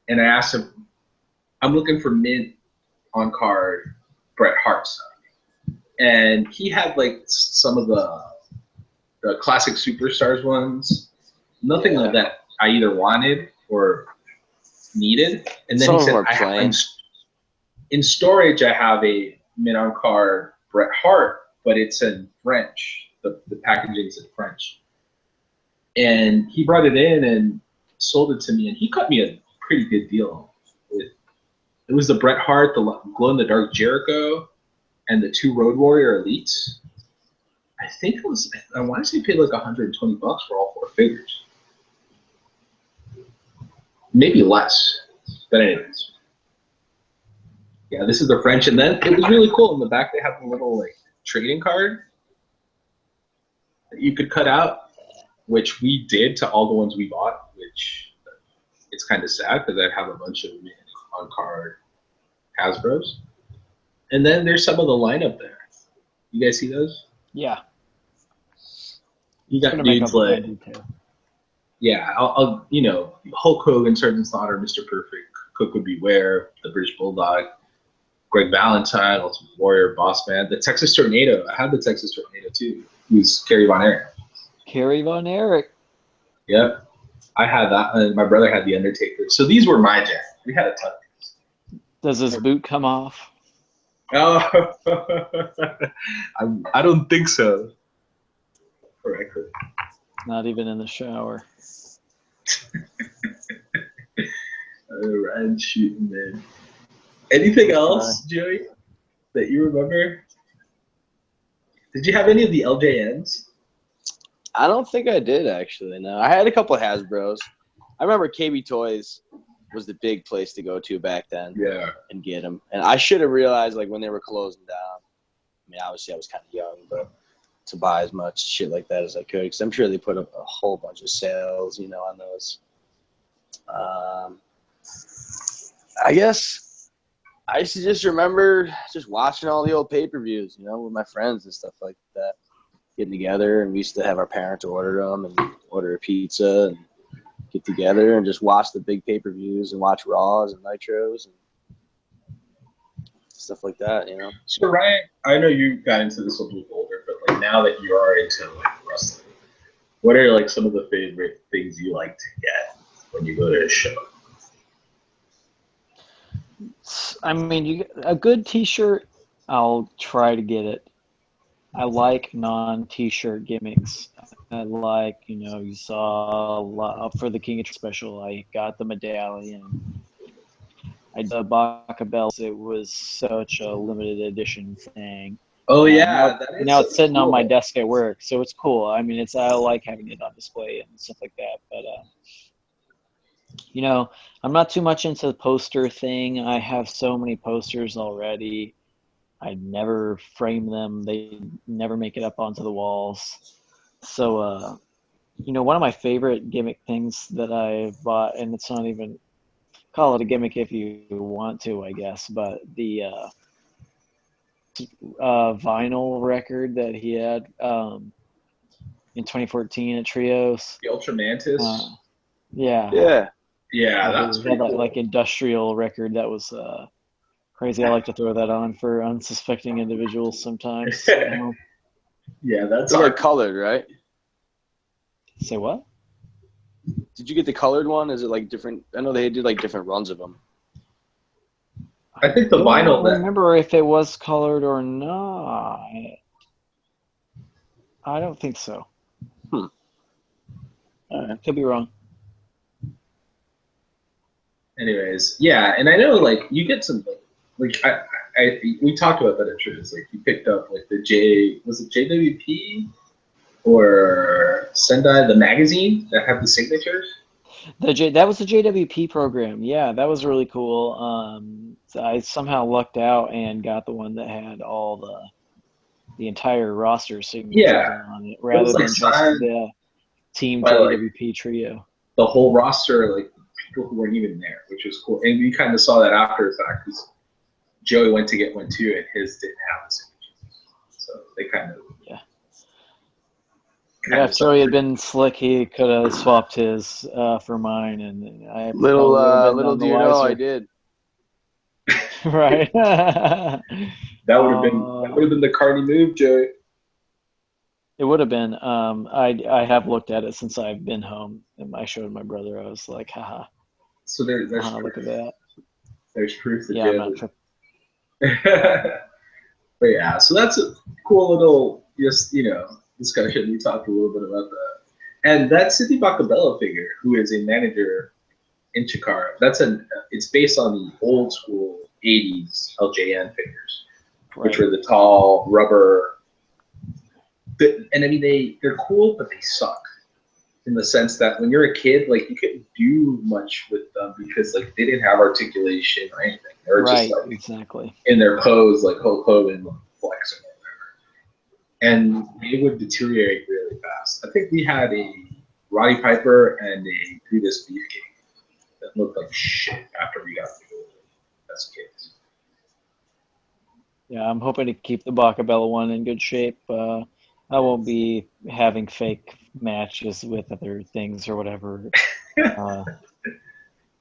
and I asked him, "I'm looking for mint on card Bret Hart stuff," and he had like some of the classic superstars ones. Nothing like that I either wanted or needed. And then he said, in storage, I have a mint on card Bret Hart, but it's in French. The packaging's in French. And he brought it in and sold it to me, and he cut me a pretty good deal. It was the Bret Hart, the glow-in-the-dark Jericho, and the 2 Road Warrior Elites. I think it was, I want to say he paid like $120 for all 4 figures. Maybe less. But anyways. Yeah, this is the French. And then it was really cool. In the back, they have a little like trading card that you could cut out, which we did to all the ones we bought, which it's kind of sad because I have a bunch of on-card Hasbros. And then there's some of the lineup there. You guys see those? Yeah. You got dudes like, yeah, I'll Hulk Hogan, Sergeant Slaughter, Mr. Perfect, Cook Would Beware, the British Bulldog, Greg Valentine, Ultimate Warrior, Boss Man, the Texas Tornado. I had the Texas Tornado too. Who's Kerry Von Erich. Kerry Von Erich. Yep. I had that, and my brother had the Undertaker. So these were my jam. We had a ton of these. Does his boot come off? Oh, I don't think so. Correctly. Not even in the shower. Ryan shooting, man. Anything else, Joey, that you remember? Did you have any of the LJNs? I don't think I did, actually, no. I had a couple of Hasbros. I remember KB Toys was the big place to go to back then. Yeah. And get them. And I should have realized, like, when they were closing down. I mean, obviously I was kind of young, but to buy as much shit like that as I could, because I'm sure they put up a whole bunch of sales, on those. I guess I used to just remember just watching all the old pay-per-views, with my friends and stuff like that. Getting together, and we used to have our parents order them and order a pizza and get together and just watch the big pay-per-views and watch Raws and Nitros and stuff like that, So Ryan, I know you got into this a little older, but like now that you are into like wrestling, what are like some of the favorite things you like to get when you go to a show? I mean, a good T-shirt, I'll try to get it. I like non-T-shirt gimmicks. I like, you saw a lot for the King of special. I got the medallion. I did the Baka bells. It was such a limited edition thing. Oh yeah, now it's sitting cool. on my desk at work, so it's cool. I mean, I like having it on display and stuff like that. But I'm not too much into the poster thing. I have so many posters already. I never frame them. They never make it up onto the walls. So, one of my favorite gimmick things that I bought, and it's not even, call it a gimmick if you want to, I guess, but the vinyl record that he had in 2014 at Trios. The Ultra Mantis? Yeah. Yeah. Yeah, that's pretty cool. Like industrial record that was crazy. I like to throw that on for unsuspecting individuals sometimes. Yeah, that's like colored, right? Say what? Did you get the colored one? Is it like different? I know they did like different runs of them. I think the vinyl. I don't remember if it was colored or not. I don't think so. Could be wrong. Anyways, yeah, and I know like you get some like we talked about that at Trios. Like you picked up like the JWP or Sendai, the magazine that have the signatures. That was the JWP program. Yeah, that was really cool. I somehow lucked out and got the one that had all the entire roster signatures on it, rather than just the Team JWP trio. The whole roster, like people who weren't even there, which was cool. And we kind of saw that after the fact because Joey went to get one too, and his didn't have the signatures. So they kind of if Joey had been slick, he could have swapped his for mine, and I little do you know I did. Right. that would have been the Carney move, Joey. It would have been. I have looked at it since I've been home, and I showed my brother. I was like, haha. So there's look at that. There's proof that I'm not tripping. But yeah, so that's a cool little discussion. We talked a little bit about that. And that Sidney Bacabella figure, who is a manager in Chikara, it's based on the old school 80s LJN figures, which were the tall rubber. And I mean, they're cool, but they suck in the sense that when you're a kid, like you couldn't do much with them because like they didn't have articulation or anything. They were just like exactly in their pose, like Hulk Hogan flexing or whatever. And they would deteriorate really fast. I think we had a Roddy Piper and a Brutus Beefcake that looked like shit after we got the as kids. Yeah, I'm hoping to keep the Bacabella one in good shape. I won't be having fake matches with other things or whatever.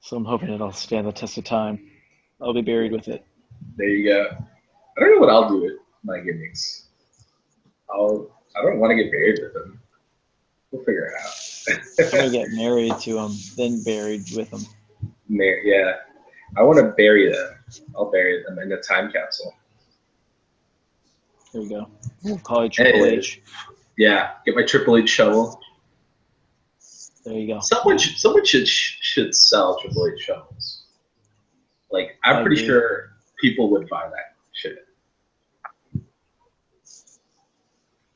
So I'm hoping it'll stand the test of time. I'll be buried with it. There you go. I don't know what I'll do with my gimmicks. I don't want to get buried with them. We'll figure it out. I'm going to get married to them, then buried with them. Yeah. I want to bury them. I'll bury them in a time capsule. There you go. We'll call you Triple H. Yeah, get my Triple H shovel. There you go. Someone should sell Triple H shovels. Like, I'm pretty sure people would buy that shit.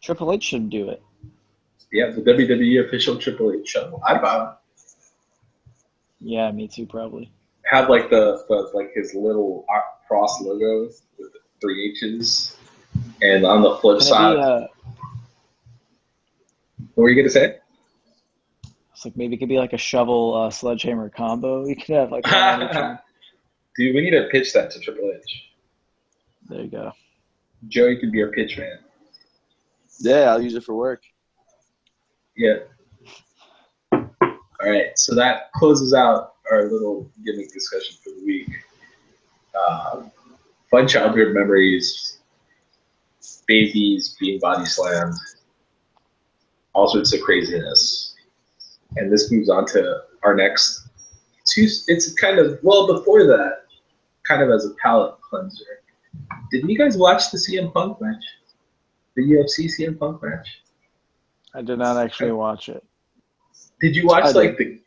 Triple H should do it. Yeah, the WWE official Triple H shovel. I'd buy one. Yeah, me too, probably. Have like like his little cross logo with the 3 H's. And on the flip side, what were you gonna say? It's like maybe it could be like a shovel sledgehammer combo. You could have like Dude, we need to pitch that to Triple H. There you go. Joey could be our pitch man. Yeah, I'll use it for work. Yeah. All right, so that closes out our little gimmick discussion for the week. Fun childhood memories, babies being body slammed, all sorts of craziness. And this moves on to our next two. It's kind of, well, before that, kind of as a palate cleanser. Didn't you guys watch the CM Punk match? The UFC CM Punk match? I did not actually watch it. Did you watch like the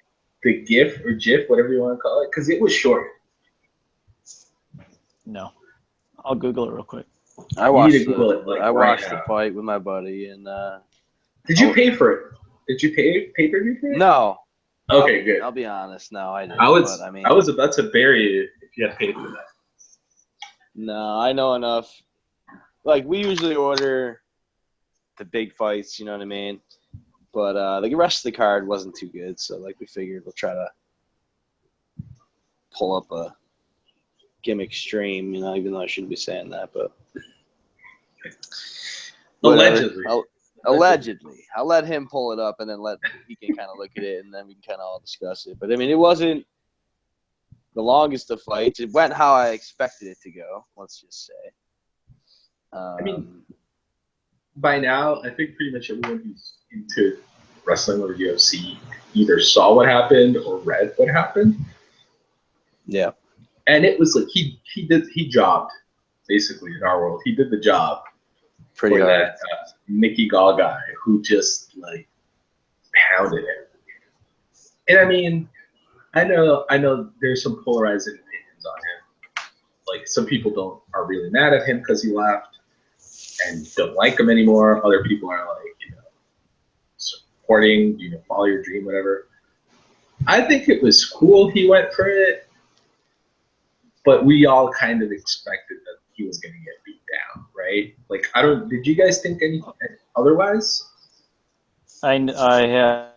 GIF or GIF, whatever you want to call it? Because it was short. No. I'll Google it real quick. I watched watched the fight with my buddy, and did you pay for it? Did you pay pay-per-view for it? no. Okay, good. I'll be honest. No, I didn't. I was but, about to bury you if you had paid for that. No, I know enough. Like, we usually order the big fights, you know what I mean? But the rest of the card wasn't too good, so like we figured we'll try to pull up a gimmick stream, you know, even though I shouldn't be saying that, but Allegedly. Allegedly. I'll let him pull it up and then he can kind of look at it and then we can kind of all discuss it. But I mean, it wasn't the longest of fights. It went how I expected it to go, let's just say. I mean, by now, I think pretty much everyone who's into wrestling or UFC either saw what happened or read what happened. Yeah. And it was like he jobbed, basically, in our world. He did the job Pretty for hard. that Mickey Gall guy who just like pounded it. And I mean, I know there's some polarizing opinions on him. Like, some people are really mad at him because he left and don't like him anymore. Other people are like, supporting, follow your dream, whatever. I think it was cool he went for it, but we all kind of expected that he was going to get beat down, right? Like, did you guys think anything otherwise? I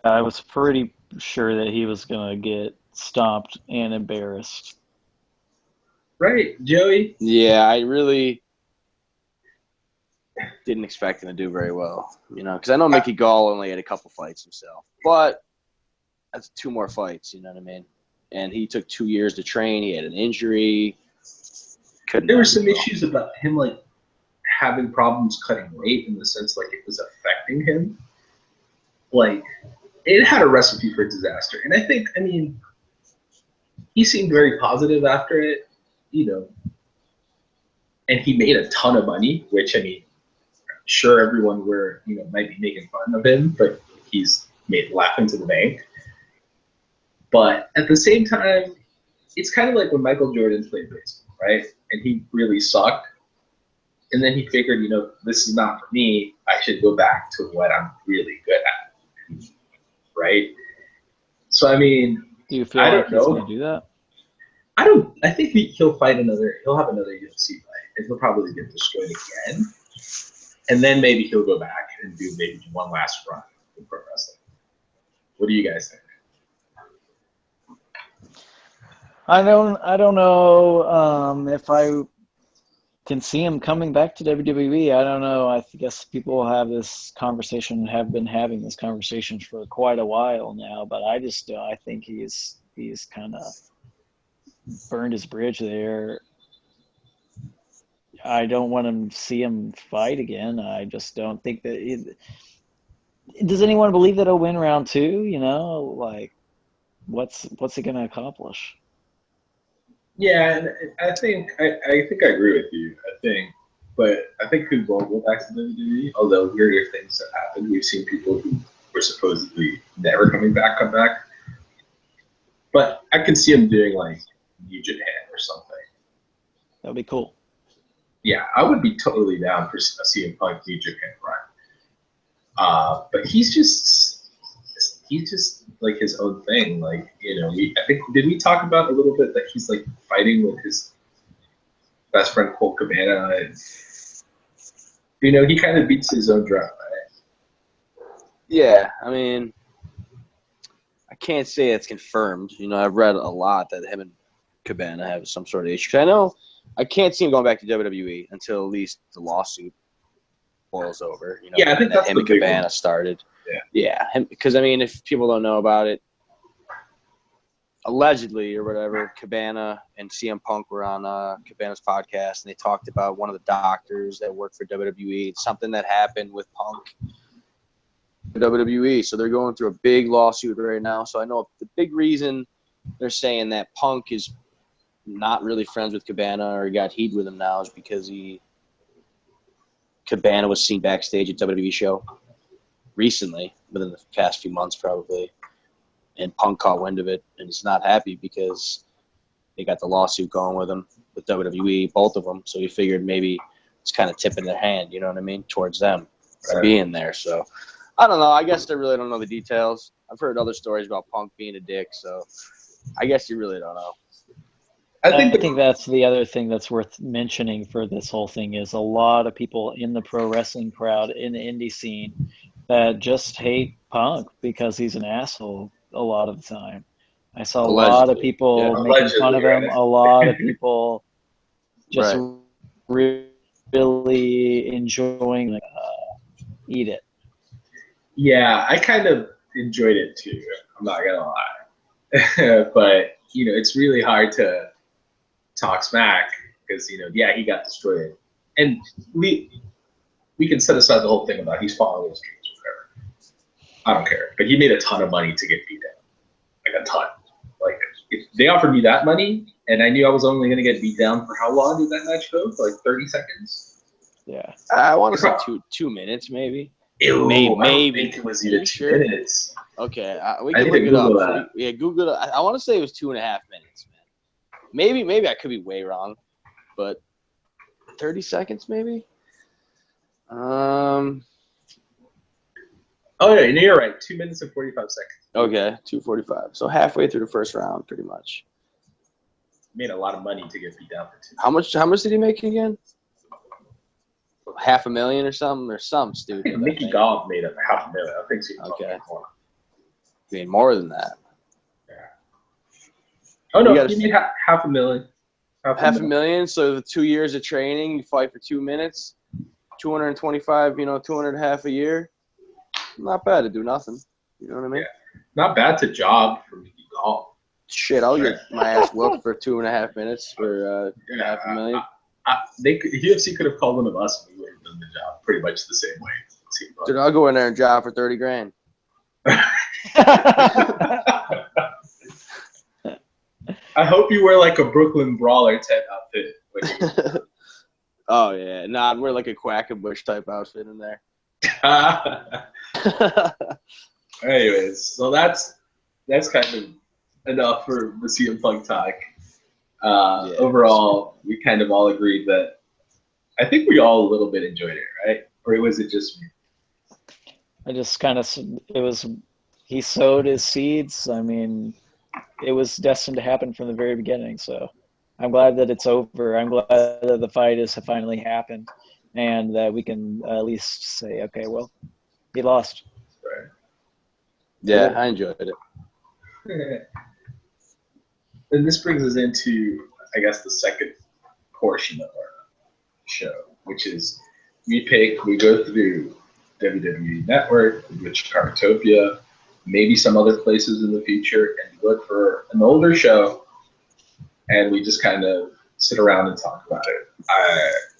was pretty sure that he was going to get stomped and embarrassed. Right, Joey? Yeah, I really didn't expect him to do very well, because I know Mickey Gall only had a couple fights himself, but that's 2 more fights, you know what I mean? And he took 2 years to train. He had an injury. There were some issues about him, like, having problems cutting weight in the sense, like, it was affecting him. Like, it had a recipe for disaster. And I think, he seemed very positive after it, and he made a ton of money, which, sure, everyone might be making fun of him, but he's made laughing to the bank. But at the same time, it's kind of like when Michael Jordan played baseball, right? And he really sucked. And then he figured, this is not for me. I should go back to what I'm really good at, right? So, do you feel like he's going to do that? I think he'll have another UFC fight, and he'll probably get destroyed again. And then maybe he'll go back and do maybe one last run in pro wrestling. What do you guys think? I don't know if I can see him coming back to WWE. I don't know. I guess people have been having this conversation for quite a while now, but I think he's kind of burned his bridge there. I don't want to see him fight again. I just don't think that does anyone believe that he'll win round 2? Like, what's he going to accomplish? Yeah, and I think I agree with you. But I think he won't go back to WWE. Although weirder things have happened, we've seen people who were supposedly never coming back come back. But I could see him doing like New Japan or something. That'd be cool. Yeah, I would be totally down for a CM Punk New Japan run. But he's just like his own thing. Like, I think, did we talk about a little bit that he's like fighting with his best friend Colt Cabana, and he kind of beats his own drum, right? Yeah, I can't say it's confirmed. I've read a lot that him and Cabana have some sort of issue. I know I can't see him going back to WWE until at least the lawsuit boils over. You know, Yeah, I think that's him the and big Cabana one. started. Yeah. Because I mean, if people don't know about it, allegedly or whatever, Cabana and CM Punk were on Cabana's podcast, and they talked about one of the doctors that worked for WWE, something that happened with Punk. WWE, so they're going through a big lawsuit right now. So I know the big reason they're saying that Punk is not really friends with Cabana or he got heat with him now is because Cabana was seen backstage at WWE show recently, within the past few months probably, and Punk caught wind of it and is not happy because they got the lawsuit going with him with WWE, both of them. So he figured maybe it's kind of tipping their hand, you know what I mean, towards them being there. So I don't know. I guess I really don't know the details. I've heard other stories about Punk being a dick, so I guess you really don't know. I think that's the other thing that's worth mentioning for this whole thing is a lot of people in the pro wrestling crowd, in the indie scene, that just hate Punk because he's an asshole a lot of the time. I saw a lot of people making fun of him, a lot of people just really enjoying eat it. Yeah, I kind of enjoyed it too. I'm not gonna lie, but you know, it's really hard to talk smack because you know, yeah, he got destroyed, and we can set aside the whole thing about he's following his dreams or whatever. I don't care, but he made a ton of money to get beat down, like a ton. Like if they offered me that money, and I knew I was only gonna get beat down for how long did that match go? For like 30 seconds. Yeah, I want to say 2 minutes maybe. Ew, maybe I don't think it was even 2 minutes. Okay, we can look it up. Yeah, Google it. I want to say it was 2.5 minutes, man. Maybe I could be way wrong, but 30 seconds maybe. Oh yeah, you're right. 2 minutes and 45 seconds. Okay, 2:45. So halfway through the first round, pretty much. Made a lot of money to get beat down for 2. How much did he make again? $500,000 or something, or some stupid. I think Mickey Gall made up $500,000. I think so. Okay. Made more than that. Yeah. Oh no, he made $500,000. $500,000. So the 2 years of training, you fight for 2 minutes, 225. 200 a year. Not bad to do nothing. You know what I mean? Yeah. Not bad to job for Mickey Gall. Shit, I'll get my ass whooped for 2.5 minutes for $500,000. UFC could have called one of us and we would have done the job pretty much the same way. Dude, I'll go in there and job for $30,000. I hope you wear like a Brooklyn Brawler type outfit. Oh yeah, I'd wear like a Quackenbush type outfit in there. Anyways, so that's kind of enough for the CM Punk talk. Overall, we kind of all agreed that I think we all a little bit enjoyed it, right? Or was it just me? I just kind of, he sowed his seeds. I mean, it was destined to happen from the very beginning. So I'm glad that it's over. I'm glad that the fight has finally happened and that we can at least say, okay, well, he lost. Right. Yeah, I enjoyed it. And this brings us into, I guess, the second portion of our show, which is we go through WWE Network, we go to Chikaratopia, maybe some other places in the future, and we look for an older show, and we just kind of sit around and talk about it.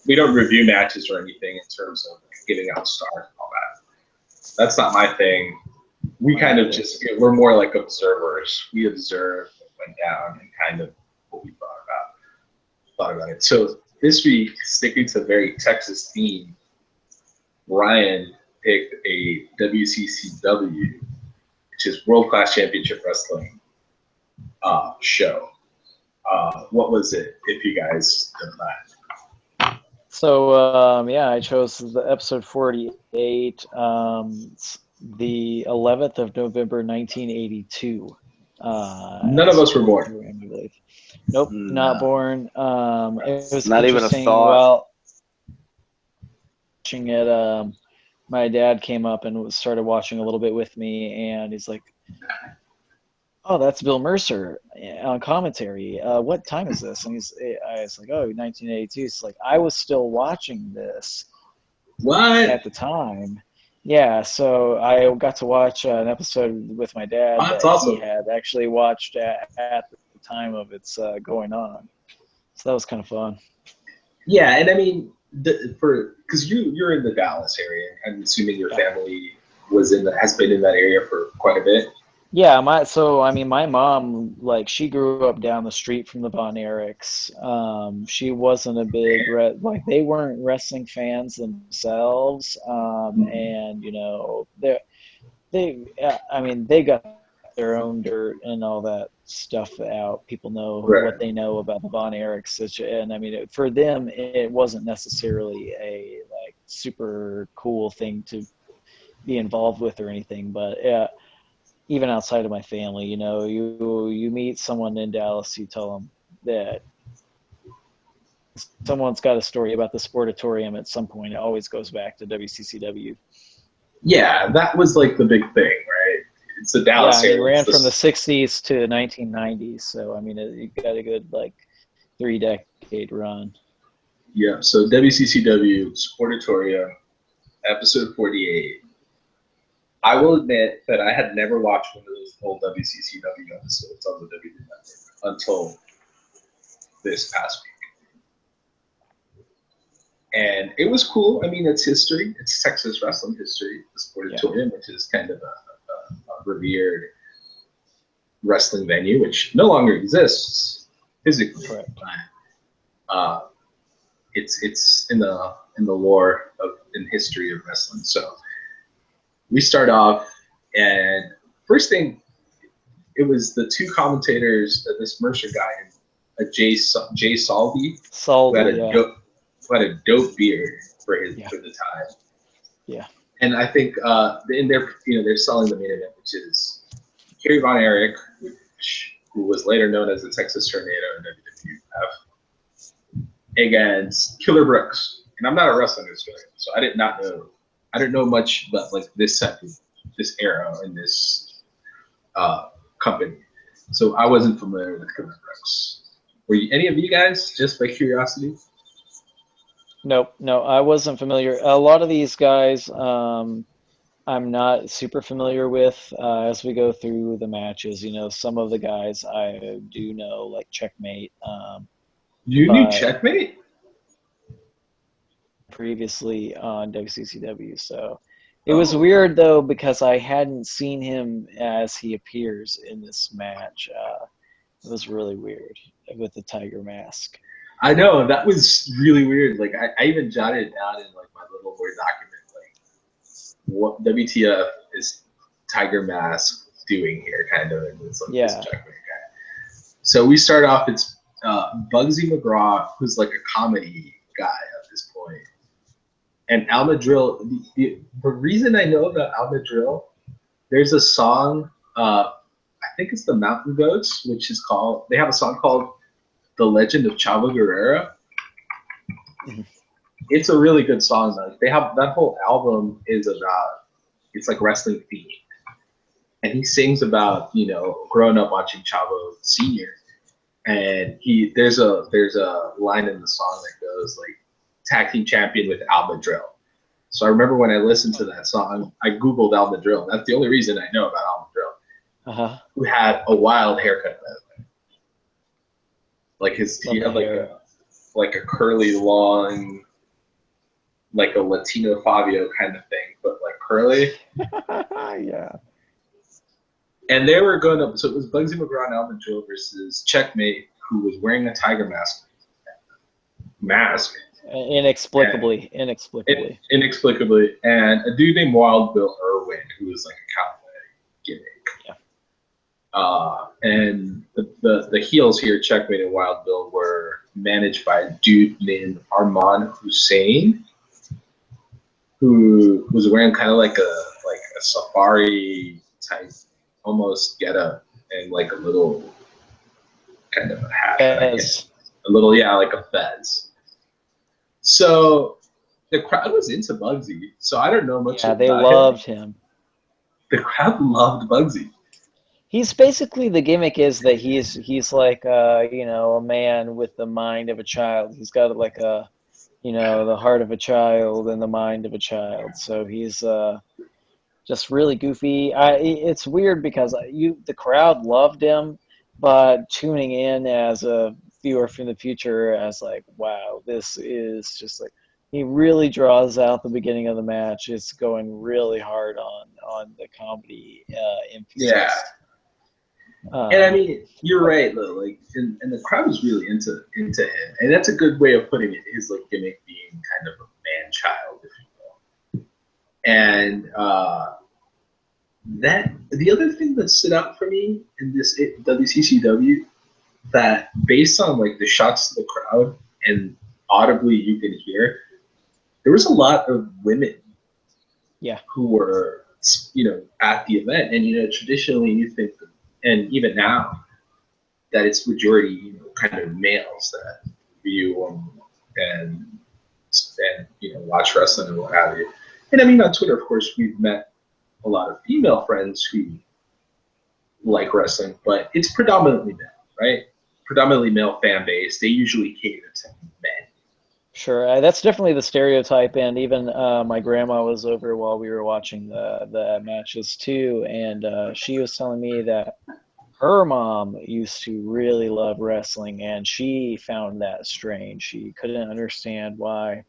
We don't review matches or anything in terms of giving out stars and all that. That's not my thing. We kind of we're more like observers. We observe what went down and kind of what we thought about it. So this week, sticking to a very Texas theme, Ryan picked a WCCW, which is World Class Championship Wrestling show. What was it, if you guys know that? So, I chose the episode 48, the 11th of November, 1982. None of us were born. Nope, not born. It was not even a thought. Well, watching it, my dad came up and started watching a little bit with me, and he's like, oh, that's Bill Mercer on commentary. What time is this? And I was like, oh, 1982. It's like, I was still watching this What? at the time. Yeah, so I got to watch an episode with my dad Oh, that's that awesome. he had actually watched at the time of its going on. So that was kind of fun. Yeah, and I mean, because you're in the Dallas area, I'm assuming your family has been in that area for quite a bit. Yeah, my mom, like, she grew up down the street from the Von Erichs. She wasn't a big like, they weren't wrestling fans themselves. And they got their own dirt and all that stuff out. People know Right. what they know about the Von Erichs, and I mean, for them, it wasn't necessarily a like super cool thing to be involved with or anything, but yeah. Even outside of my family, you meet someone in Dallas, you tell them that someone's got a story about the Sportatorium at some point. It always goes back to WCCW. Yeah, that was like the big thing, right? It's the Yeah, Dallas I mean, it area. ran from the 60s to the 1990s, so I mean, it got a good like 3-decade run. Yeah, so WCCW Sportatorium, episode 48. I will admit that I had never watched one of those old WCCW episodes on the WWE Network until this past week. And it was cool. I mean, it's history. It's Texas wrestling history, the Sportatorium, which is kind of a revered wrestling venue, which no longer exists physically. Correct. But it's in the lore in history of wrestling. So we start off, and first thing, it was the two commentators, this Mercer guy, Jay Salby, who had a dope beard for the time. Yeah. And I think they're selling the main event, which is Kerry Von Erich, who was later known as the Texas Tornado in WWF, against Killer Brooks. And I'm not a wrestling historian, so I didn't know much about like this era and this company. So I wasn't familiar with Killer Brooks. Were any of you guys, just by curiosity? Nope, no, I wasn't familiar. A lot of these guys, I'm not super familiar with as we go through the matches. Some of the guys I do know, like Checkmate. You knew Checkmate? Previously on WCCW, so it was weird though because I hadn't seen him as he appears in this match. It was really weird with the tiger mask. I know, that was really weird. Like I even jotted it down in like my little Word document, like what WTF is Tiger Mask doing here, kind of, and it's like this Checkmate guy. So we start off. It's Bugsy McGraw, who's like a comedy guy at this point. And Al Madrill, the reason I know about Al Madrill, there's a song, I think it's the Mountain Goats, they have a song called The Legend of Chavo Guerrero. It's a really good song. Though. They have that whole album it's like wrestling themed. And he sings about, growing up watching Chavo Sr. And there's a line in the song that goes like, tag team champion with Al Madrill. So I remember when I listened to that song, I Googled Al Madrill. That's the only reason I know about Al Madrill. Who had a wild haircut, by the way. Like he had like a curly, long, like a Latino Fabio kind of thing, but like curly. Yeah. And they were going up, so it was Bugsy McGraw and Al Madrill versus Checkmate, who was wearing a tiger mask. Inexplicably. Inexplicably. And a dude named Wild Bill Irwin, who was like a cowboy gimmick. Yeah. And the heels here, Checkmate and Wild Bill, were managed by a dude named Arman Hussein, who was wearing kind of like a safari type almost getup and like a little kind of a hat. Fez. A little, like a fez. So the crowd was into Bugsy. So I don't know much about him. Yeah, they loved him. The crowd loved Bugsy. He's basically, the gimmick is that he's like you know, a man with the mind of a child. He's got like a, you know, the heart of a child and the mind of a child. So he's just really goofy. It's weird because the crowd loved him, but tuning in as a viewer from the future, as like, wow, this is just like, he really draws out the beginning of the match. It's going really hard on the comedy emphasis. Yeah. And I mean, you're right, though. Like, and the crowd was really into him, and that's a good way of putting it. His like gimmick being kind of a man-child, if you will. And that the other thing that stood out for me in this WCCW, that based on like the shots to the crowd and audibly you can hear, there was a lot of women, who were, you know, at the event. And you know, traditionally you think, and even now, that it's majority, you know, kind of males that view and you know, watch wrestling and what have you. And I mean, on Twitter, of course, we've met a lot of female friends who like wrestling, but it's predominantly male, right? Predominantly male fan base. They usually cater to men. Sure, that's definitely the stereotype, and even my grandma was over while we were watching the matches too, and she was telling me that her mom used to really love wrestling, and she found that strange. She couldn't understand why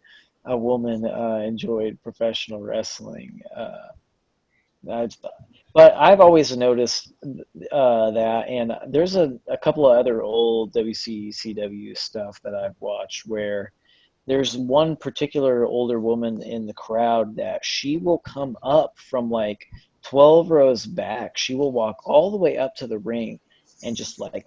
a woman enjoyed professional wrestling. But I've always noticed that, and there's a couple of other old WCCW stuff that I've watched where there's one particular older woman in the crowd that she will come up from like 12 rows back. She will walk all the way up to the ring and just like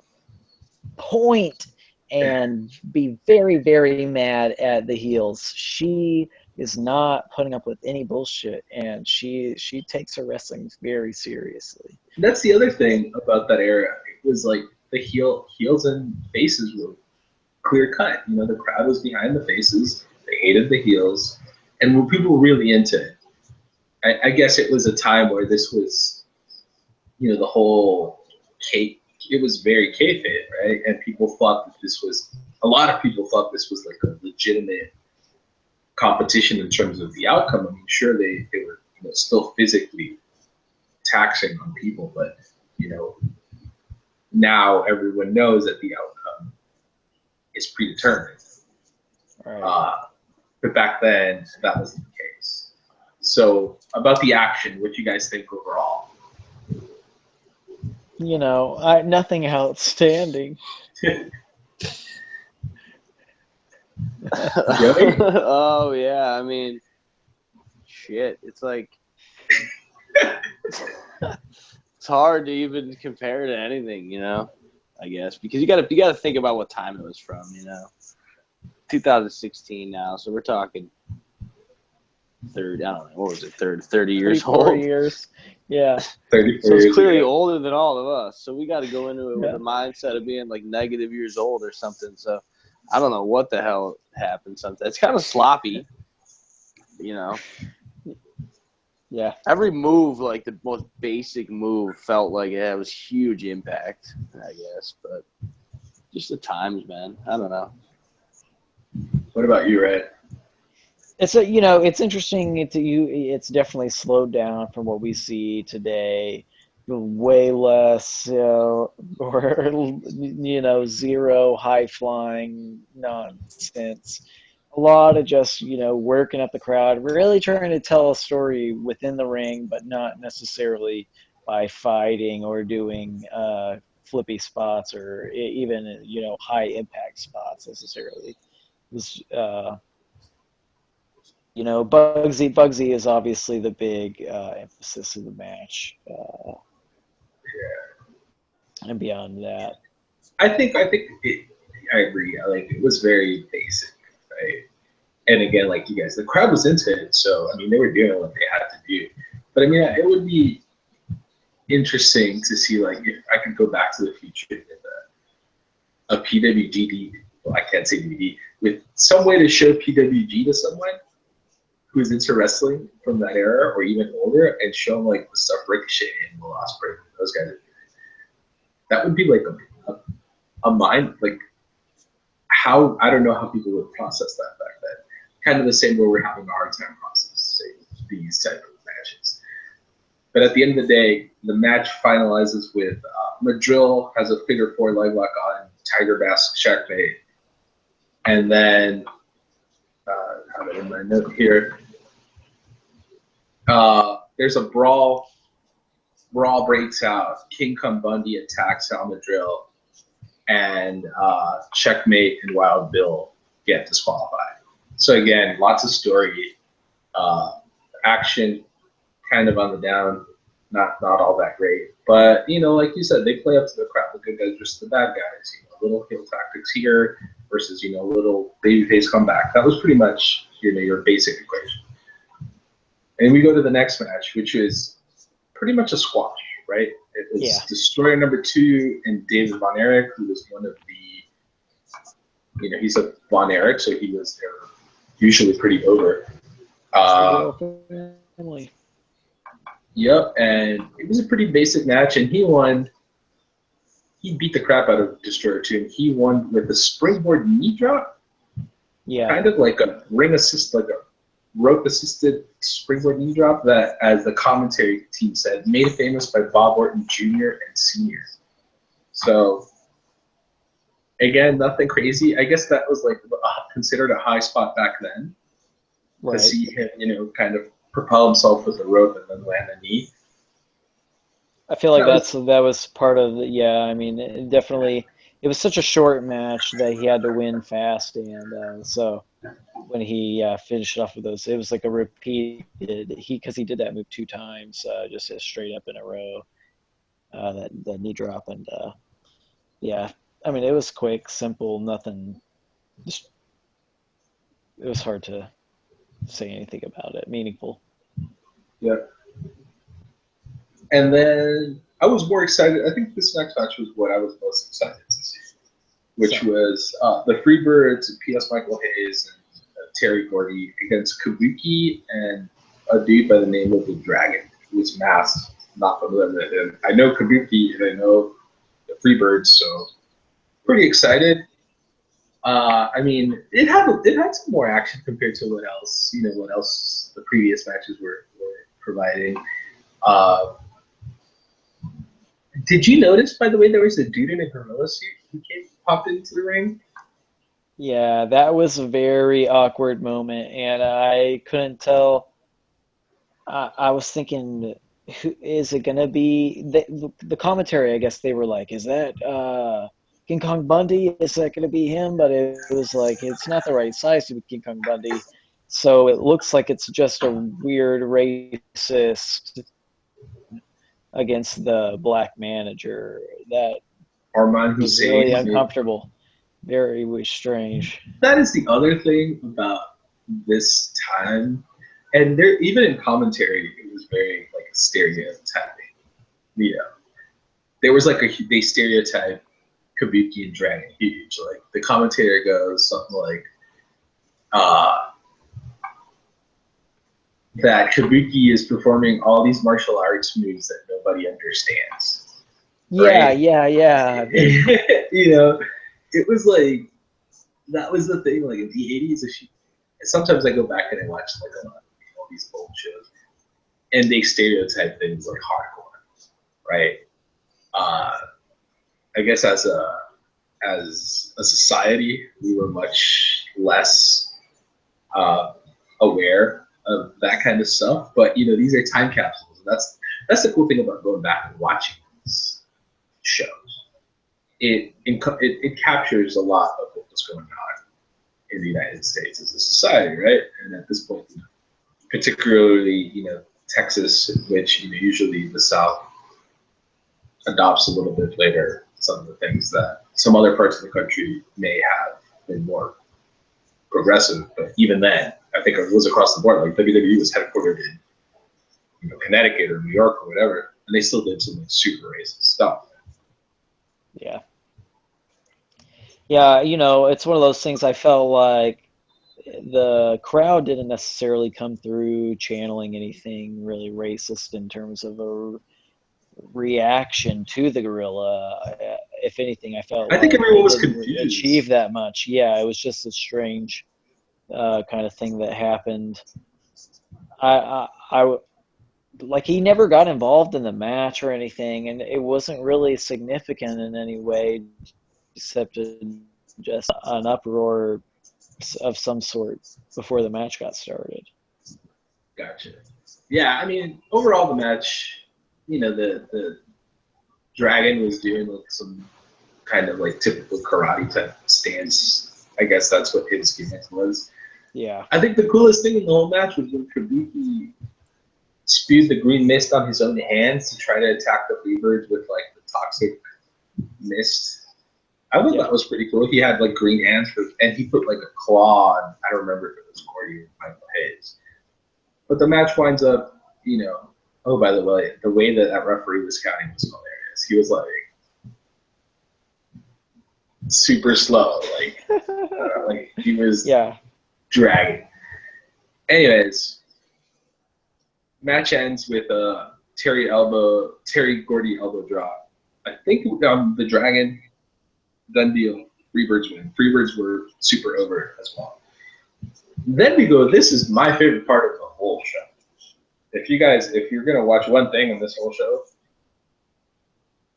point and be very, very mad at the heels. She is not putting up with any bullshit, and she takes her wrestling very seriously. That's the other thing about that era. It was like the heels and faces were clear cut. You know, the crowd was behind the faces. They hated the heels, and were people really into it? I guess it was a time where this was, you know, the whole it was very kayfabe, right? And people thought that a lot of people thought this was like a legitimate competition in terms of the outcome. I mean, sure, they were, you know, still physically taxing on people, but, you know, now everyone knows that the outcome is predetermined. Right. But back then, that wasn't the case. So, about the action, what do you guys think overall? You know, nothing outstanding. Oh yeah, I mean, shit. It's like it's hard to even compare to anything, you know. I guess because you got to think about what time it was from, you know. 2016 now, so we're talking 30. I don't know, what was it? 30 years old. 34 years. Yeah. 34 So it's years clearly ago. older than all of us. So we got to go into it with a mindset of being like negative years old or something. So I don't know what the hell happened. Sometimes it's kind of sloppy, you know. Yeah. Every move, like the most basic move, felt like it was huge impact, I guess. But just the times, man. I don't know. What about you, Red? It's you know, it's interesting. It's definitely slowed down from what we see today. Way less, or you know, zero high flying nonsense. A lot of just, you know, working up the crowd, really trying to tell a story within the ring, but not necessarily by fighting or doing flippy spots or even, you know, high impact spots necessarily. It was, you know, Bugsy is obviously the big emphasis of the match, and beyond that. I think I agree. It was very basic, right? And again, like you guys, the crowd was into it, so I mean, they were doing what they had to do. But I mean, it would be interesting to see, like, if I could go back to the future with a PWG, well, I can't say DVD, with some way to show PWG to someone who's into wrestling from that era or even older, and show them like the stuff Ricochet and Will Ospreay, those guys are doing. that would be like a mind, like how, I don't know how people would process that back then. Kind of the same way we're having a hard time processing these type of matches. But at the end of the day, the match finalizes with Madrill has a figure 4 leg lock on Tiger Mask checkmate. And then, I have it in my note here. There's a brawl. Brawl breaks out. King Kong Bundy attacks Al Madrill. And Checkmate and Wild Bill get disqualified. So again, lots of story. Action kind of on the down. Not all that great. But, you know, like you said, they play up to the crowd. The good guys versus the bad guys. You know, little heel tactics here versus, you know, little babyface comeback. That was pretty much, you know, your basic equation. And we go to the next match, which is pretty much a squash, right? It was Destroyer number 2 and David Von Erich, who was one of the, you know, he's a Von Erich, so he was there usually pretty over. Yep, and it was a pretty basic match, and he won. He beat the crap out of Destroyer 2, and he won with a springboard knee drop. Yeah. Kind of like a ring assist, like a rope-assisted springboard knee drop that, as the commentary team said, made famous by Bob Orton Jr. and Sr. So, again, nothing crazy. I guess that was like considered a high spot back then. Right. To see him, you know, kind of propel himself with the rope and then land a knee. I feel like that was part of the, I mean, it was such a short match that he had to win fast, and so when he finished off with those, it was like a repeated, because he did that move 2 times, just straight up in a row, the knee drop, and I mean, it was quick, simple, nothing, just, it was hard to say anything about it, meaningful. Yeah. And then I was more excited. I think this next match was what I was most excited to see, which was the Freebirds, P.S. Michael Hayes, and Terry Gordy against Kabuki and a dude by the name of the Dragon, who was masked. Not familiar with him. I know Kabuki and I know the Freebirds, so pretty excited. I mean, it had some more action compared to what else the previous matches were providing. Did you notice, by the way, there was a dude in a gorilla suit who popped into the ring? Yeah, that was a very awkward moment, and I couldn't tell. I was thinking, who is it gonna be? The commentary, I guess they were like, "Is that King Kong Bundy? Is that gonna be him?" But it was like, it's not the right size to be King Kong Bundy, so it looks like it's just a weird racist against the black manager. That Arman was Hussein, really uncomfortable. Very strange. That is the other thing about this time, and there, even in commentary, it was very like a stereotyping. You know, there was like they stereotype Kabuki and Dragon huge. Like the commentator goes something like, that Kabuki is performing all these martial arts moves that nobody understands. Right? Yeah. You know, it was like, that was the thing. Like in the 80s, sometimes I go back and I watch like all these old shows, and they stereotype things like hardcore, right? I guess as a society, we were much less aware of that kind of stuff. But you know, these are time capsules. That's the cool thing about going back and watching these shows. It captures a lot of what was going on in the United States as a society, right? And at this point, particularly, you know, Texas, which, you know, usually the South adopts a little bit later some of the things that some other parts of the country may have been more progressive. But even then, I think it was across the board. Like WWE was headquartered in, you know, Connecticut or New York or whatever, and they still did some like super racist stuff. Yeah, you know, it's one of those things. I felt like the crowd didn't necessarily come through channeling anything really racist in terms of a reaction to the gorilla. If anything, I felt I think like everyone they was didn't confused. achieve that much. Yeah, it was just a strange kind of thing that happened. I like he never got involved in the match or anything, and it wasn't really significant in any way, except just an uproar of some sort before the match got started. Gotcha. Yeah, I mean, overall the match, you know, the Dragon was doing like some kind of like typical karate type stance. I guess that's what his gimmick was. Yeah. I think the coolest thing in the whole match was when Kabuki spewed the green mist on his own hands to try to attack the Freebirds with like the toxic mist. I thought that was pretty cool. He had like green hands and he put like a claw on, I don't remember if it was Gordy or Michael Hayes. But the match winds up, you know, oh, by the way that referee was counting was hilarious. He was like super slow, like he was dragging. Anyways, match ends with a Terry Gordy elbow drop. I think the Dragon, done deal. Freebirds win. Freebirds were super over as well. Then we go. This is my favorite part of the whole show. If you're gonna watch one thing in this whole show,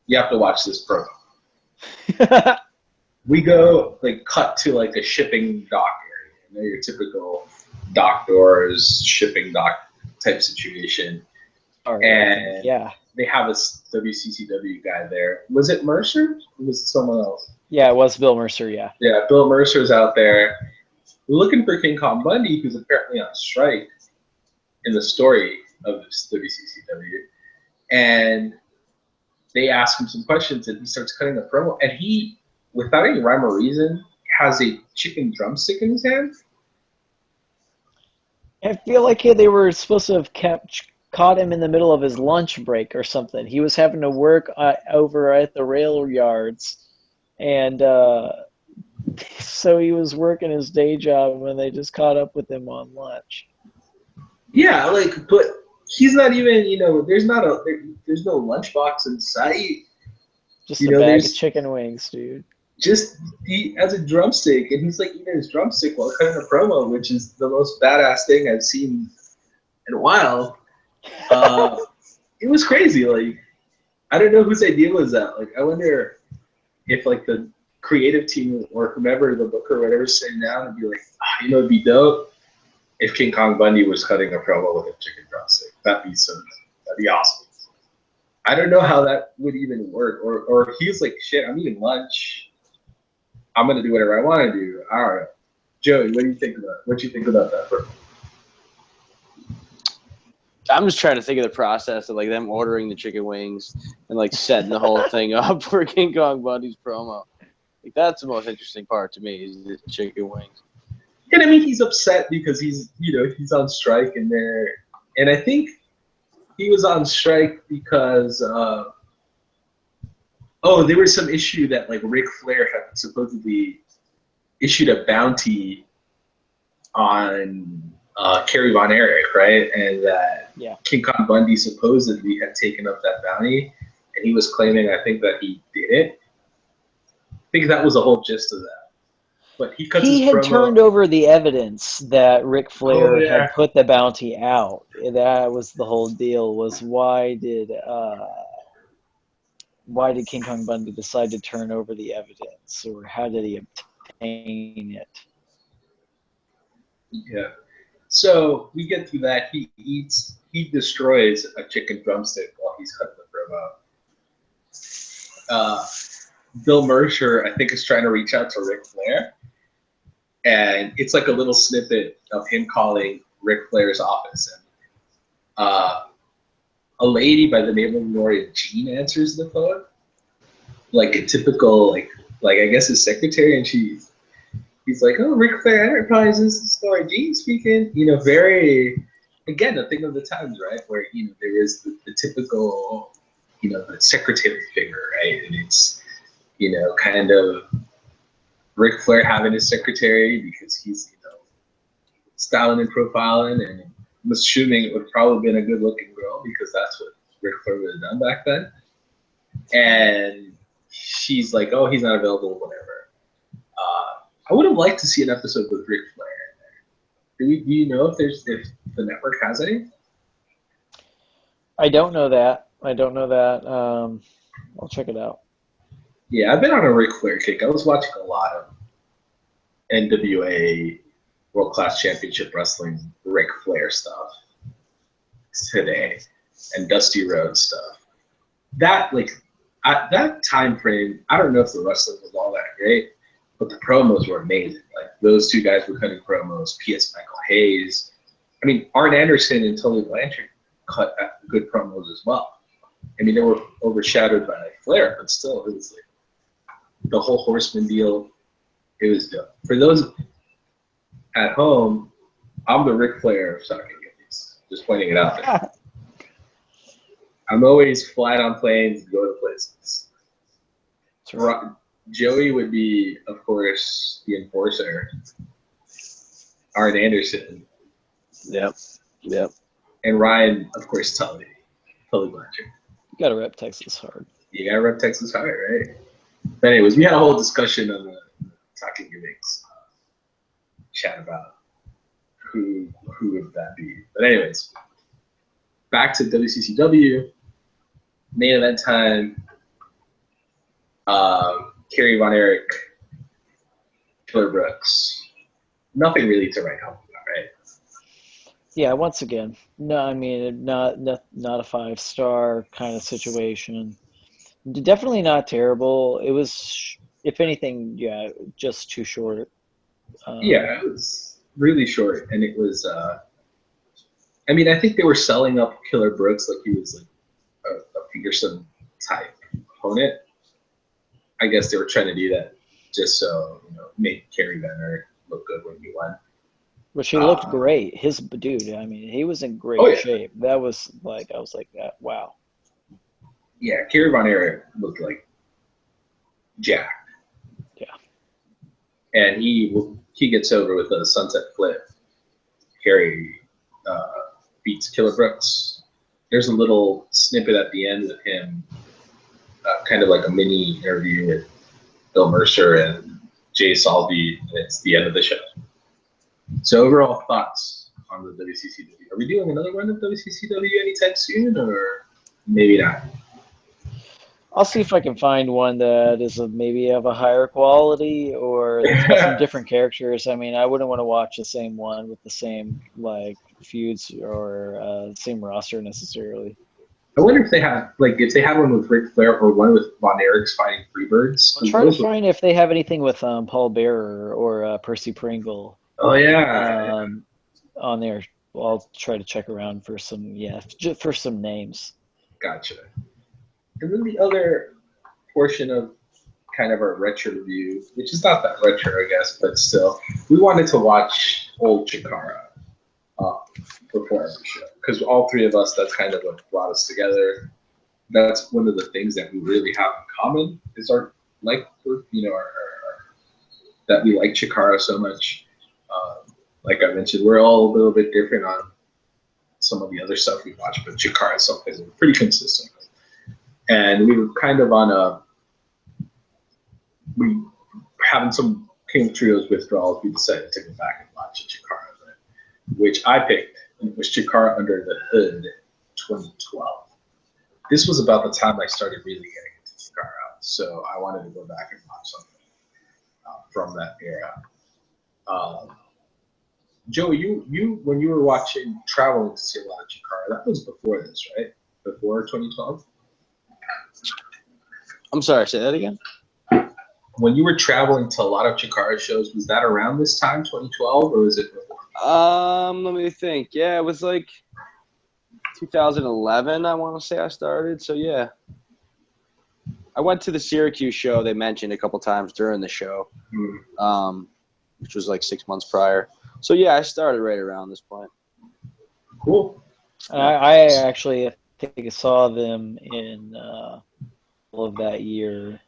you have to watch this promo. We go cut to like a shipping dock area. You know, your typical dock doors, shipping dock type situation. And they have a WCCW guy there. Was it Mercer? Or was it someone else? Yeah, it was Bill Mercer. Yeah. Yeah, Bill Mercer's out there looking for King Kong Bundy, who's apparently on strike in the story of this WCCW. And they ask him some questions, and he starts cutting a promo. And he, without any rhyme or reason, has a chicken drumstick in his hand. I feel like they were supposed to have caught him in the middle of his lunch break or something. He was having to work over at the rail yards, and so he was working his day job when they just caught up with him on lunch. Yeah, but he's not even, there's no lunchbox in sight. Just a bag of chicken wings, dude. Just he has a drumstick, and he's eating his drumstick while cutting a promo, which is the most badass thing I've seen in a while. It was crazy. I don't know whose idea was that. I wonder if the creative team or whomever, the booker or whatever, sitting down and be like, it'd be dope if King Kong Bundy was cutting a promo with a chicken drumstick. That'd be awesome. I don't know how that would even work. Or he was like, shit, I'm eating lunch. I'm gonna do whatever I want to do. I don't know. Joey, what do you think about that promo? I'm just trying to think of the process of them ordering the chicken wings and setting the whole thing up for King Kong Bundy's promo. That's the most interesting part to me is the chicken wings. And I mean, he's upset because he's on strike and I think he was on strike because there was some issue that Ric Flair had supposedly issued a bounty on Kerry Von Erich, right? And that King Kong Bundy supposedly had taken up that bounty, and he was claiming, I think, that he didn't. I think that was the whole gist of that. But he had turned over the evidence that Ric Flair had put the bounty out. That was the whole deal. Was why did King Kong Bundy decide to turn over the evidence, or how did he obtain it? Yeah. So we get through that. He destroys a chicken drumstick while he's cutting the promo. Bill Mercer, I think, is trying to reach out to Ric Flair. And it's a little snippet of him calling Ric Flair's office. And a lady by the name of Nora Jean answers the phone. A typical, I guess his secretary, and he's like, oh, Ric Flair Enterprises, this is Nora Jean speaking. Very, again, a thing of the times, right? Where, there is the typical, the secretary figure, right? And it's, kind of Ric Flair having his secretary because he's, styling and profiling, and I'm assuming it would have probably been a good-looking girl because that's what Ric Flair would have done back then. And she's like, oh, he's not available, whatever. I would have liked to see an episode with Ric Flair in there. Do you know if the network has any? I don't know that. I'll check it out. Yeah, I've been on a Ric Flair kick. I was watching a lot of NWA World Class Championship Wrestling Ric Flair stuff today and Dusty Rhodes stuff. That that time frame, I don't know if the wrestling was all that great, but the promos were amazing. Like those two guys were cutting promos. P.S. Michael Hayes. I mean, Arn Anderson and Tully Blanchard cut good promos as well. I mean, they were overshadowed by Flair, but still, it was like the whole Horseman deal. It was dope. For those at home, I'm the Ric Flair of Talkin Gimmicks. Just pointing it out there. I'm always flying on planes and go to places. Right. Joey would be, of course, the enforcer. Arn Anderson. Yep. And Ryan, of course, Tully Blanchard. You gotta rep Texas hard. You gotta rep Texas hard, right? But anyways, we had a whole discussion on the Talkin Gimmicks chat about who would that be. But anyways, back to WCCW. Main event time. Kerry Von Erich, Killer Brooks. Nothing really to write home about, right? Yeah, once again, no, I mean, not a 5-star kind of situation. Definitely not terrible. It was, if anything, yeah, just too short. Yeah, it was really short, and it was. I mean, I think they were selling up Killer Brooks like he was like a fearsome type opponent. I guess they were trying to do that just so make Kerry Von Erich look good when he won. Which he looked great. His dude, I mean, he was in great shape. That was like, I was like, that. Wow. Yeah, Kerry Von Erich looked like Jack. Yeah. And he gets over with a sunset flip. Kerry beats Killer Brooks. There's a little snippet at the end with him, kind of like a mini interview with Bill Mercer and Jay Salvi, and it's the end of the show. So overall thoughts on the WCCW. Are we doing another one of WCCW anytime soon, or maybe not? I'll see if I can find one that is maybe of a higher quality or that's got some different characters. I mean, I wouldn't want to watch the same one with the same like feuds or same roster necessarily. I wonder if they have one with Ric Flair or one with Von Erich's fighting Freebirds. I'm trying to find if they have anything with Paul Bearer or Percy Pringle. Oh yeah. On there. Well, I'll try to check around for some for some names. Gotcha. And then the other portion of kind of our retro review, which is not that retro, I guess, but still, we wanted to watch old Chikara before every show because all three of us, that's kind of what brought us together. That's one of the things that we really have in common is our that we like Chikara so much. Like I mentioned, we're all a little bit different on some of the other stuff we watch, but Chikara is something we're pretty consistent with. And we were kind of on we having some King of Trios withdrawals. We decided to go back and watch a Chikara event, which I picked. And it was Chikara Under the Hood 2012. This was about the time I started really getting into Chikara, so I wanted to go back and watch something from that era. Joe, you when you were traveling to see a lot of Chikara, that was before this, right? Before 2012? I'm sorry, say that again? When you were traveling to a lot of Chikara shows, was that around this time, 2012, or was it before? Let me think. Yeah, it was like 2011, I want to say I started. So, yeah. I went to the Syracuse show they mentioned a couple times during the show, which was like 6 months prior. So, yeah, I started right around this point. Cool. I actually think I saw them in all of that year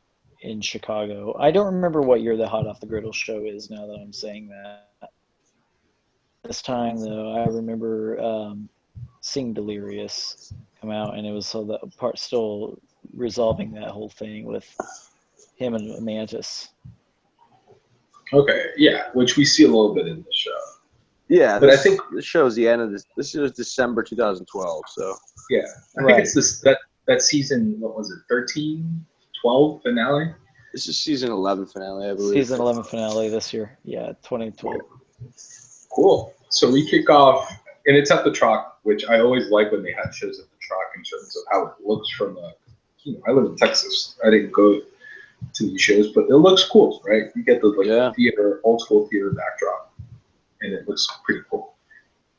in Chicago. I don't remember what year the Hot Off the Griddle show is now that I'm saying that. This time, though, I remember seeing Delirious come out, and it was so the part still resolving that whole thing with him and Mantis. Okay, yeah, which we see a little bit in the show. Yeah, but I think this shows the end of this. This is December 2012. So yeah, I think it's this that season. What was it? 13, 12 finale. This is season 11 finale, I believe. Season 11 finale this year. Yeah, 2012. Cool. So we kick off, and it's at the Troc, which I always like when they have shows at the Troc in terms of how it looks from the. I live in Texas. I didn't go to these shows, but it looks cool, right? You get the theater, old school theater backdrop, and it looks pretty cool.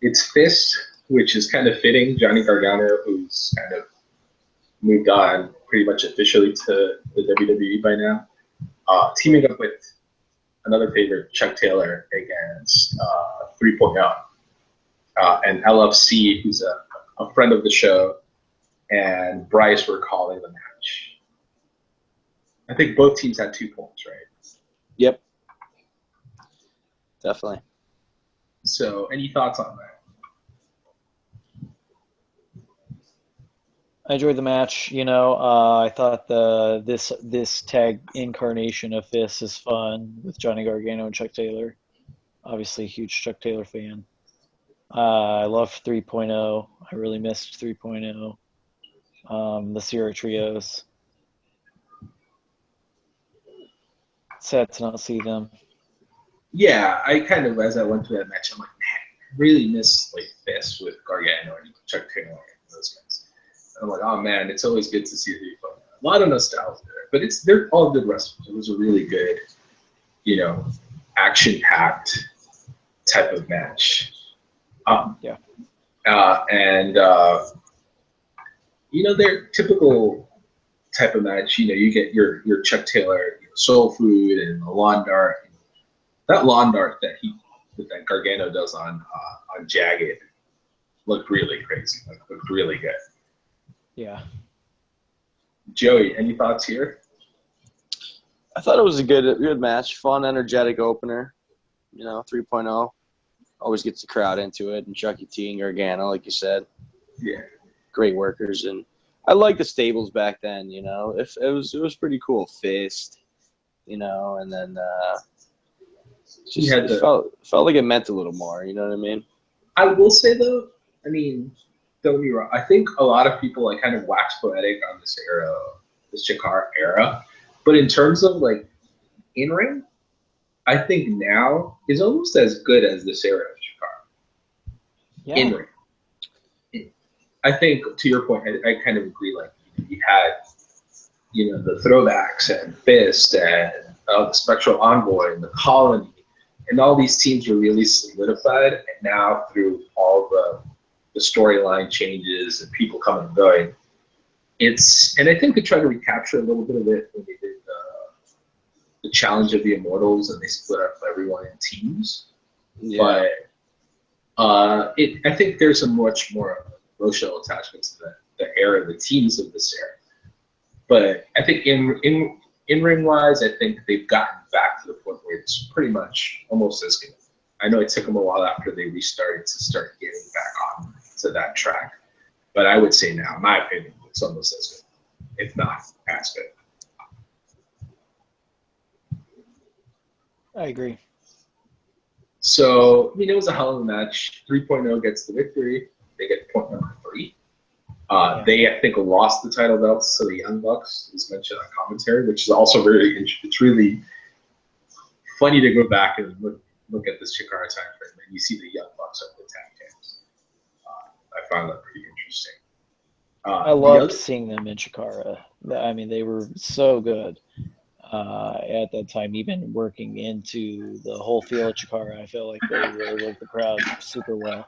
It's Fist, which is kind of fitting. Johnny Gargano, who's kind of moved on pretty much officially to the WWE by now, teaming up with another favorite, Chuck Taylor, against 3.0, and LFC, who's a friend of the show, and Bryce were calling the match. I think both teams had 2 points, right? Yep. Definitely. So, any thoughts on that? I enjoyed the match. I thought this tag incarnation of Fist is fun with Johnny Gargano and Chuck Taylor. Obviously, a huge Chuck Taylor fan. I loved 3.0. I really missed 3.0. The Sierra Trios. Sad to not see them. Yeah, I kind of, as I went through that match, I'm like, man, I really miss Fist with Gargano and Chuck Taylor and those guys. And I'm like, oh man, it's always good to see the a lot of nostalgia there, but they're all good wrestlers. It was a really good, action-packed type of match. Their typical type of match. You get your Chuck Taylor soul food and the lawn dart. That lawn dart that Gargano does on Jagged looked really crazy. Looked really good. Yeah. Joey, any thoughts here? I thought it was a good match, fun, energetic opener. 3.0 always gets the crowd into it, and Chucky T and Gargano, like you said. Yeah. Great workers, and I liked the stables back then. It was pretty cool. Fist, and then it felt like it meant a little more. You know what I mean? I will say though, don't get me wrong. I think a lot of people kind of wax poetic on this era, this Chikara era, but in terms of in ring, I think now is almost as good as this era of Chikara. Yeah. In ring. I think, to your point, I kind of agree. You had, the throwbacks and Fist and the Spectral Envoy and the Colony, and all these teams were really solidified. And now, through all the storyline changes and people coming and going, and I think they tried to recapture a little bit of it when they did the Challenge of the Immortals, and they split up everyone in teams. Yeah. But I think there's a much more emotional attachment to the era, the teams of this era. But I think in ring wise, I think they've gotten back to the point where it's pretty much almost as good. I know it took them a while after they restarted to start getting back on to that track, but I would say now, in my opinion, it's almost as good, if not as good. I agree. So, it was a hell of a match. 3.0 gets the victory. They get point number 3. They, I think, lost the title belts to the Young Bucks, as mentioned on commentary, which is also very interesting. It's really funny to go back and look at this Chikara time frame, and you see the Young Bucks at the tag teams. I found that pretty interesting. I loved seeing them in Chikara. They were so good at that time. Even working into the whole feel of Chikara, I felt like they really worked the crowd super well.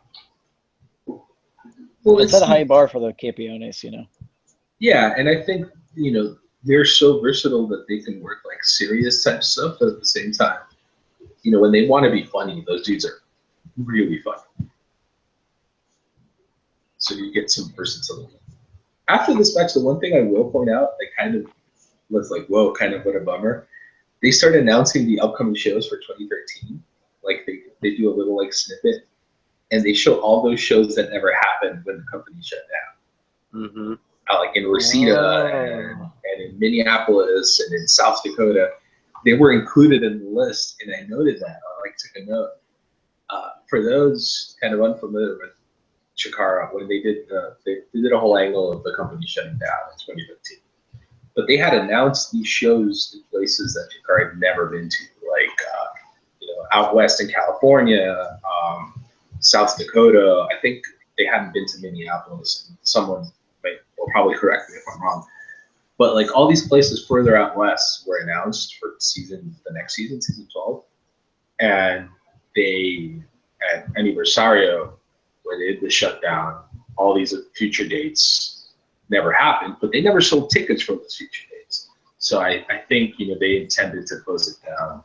Well, it's at a high bar for the Campeones, Yeah, and I think, they're so versatile that they can work serious type stuff, but at the same time, when they want to be funny, those dudes are really funny. So you get some versatility. After this match, the one thing I will point out that kind of was whoa, kind of what a bummer. They started announcing the upcoming shows for 2013. They do a little snippet, and they show all those shows that never happened when the company shut down. Mm-hmm. Like in Reseda and in Minneapolis and in South Dakota. They were included in the list, and I noted that. I took a note. For those kind of unfamiliar with Chikara, when they did a whole angle of the company shutting down in 2015. But they had announced these shows in places that Chikara had never been to, like out west in California, South Dakota. I think they hadn't been to Minneapolis. Someone will probably correct me if I'm wrong. But like all these places further out west were announced for the next season, season 12, and they at Aniversario, where they did the shutdown, all these future dates never happened, but they never sold tickets for those future dates. So I think they intended to close it down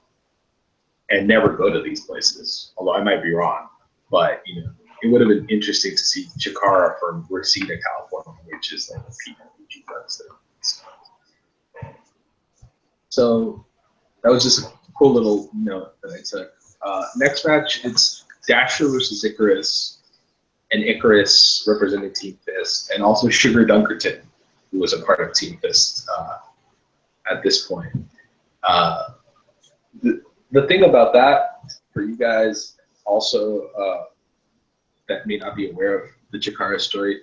and never go to these places. Although I might be wrong, but it would have been interesting to see Chikara from Reseda, California, which is like the peak of the So that was just a cool little note that I took. Next match, it's Dasher versus Icarus, and Icarus represented Team Fist, and also Sugar Dunkerton, who was a part of Team Fist at this point. The thing about that, for you guys also that may not be aware of the Chikara story,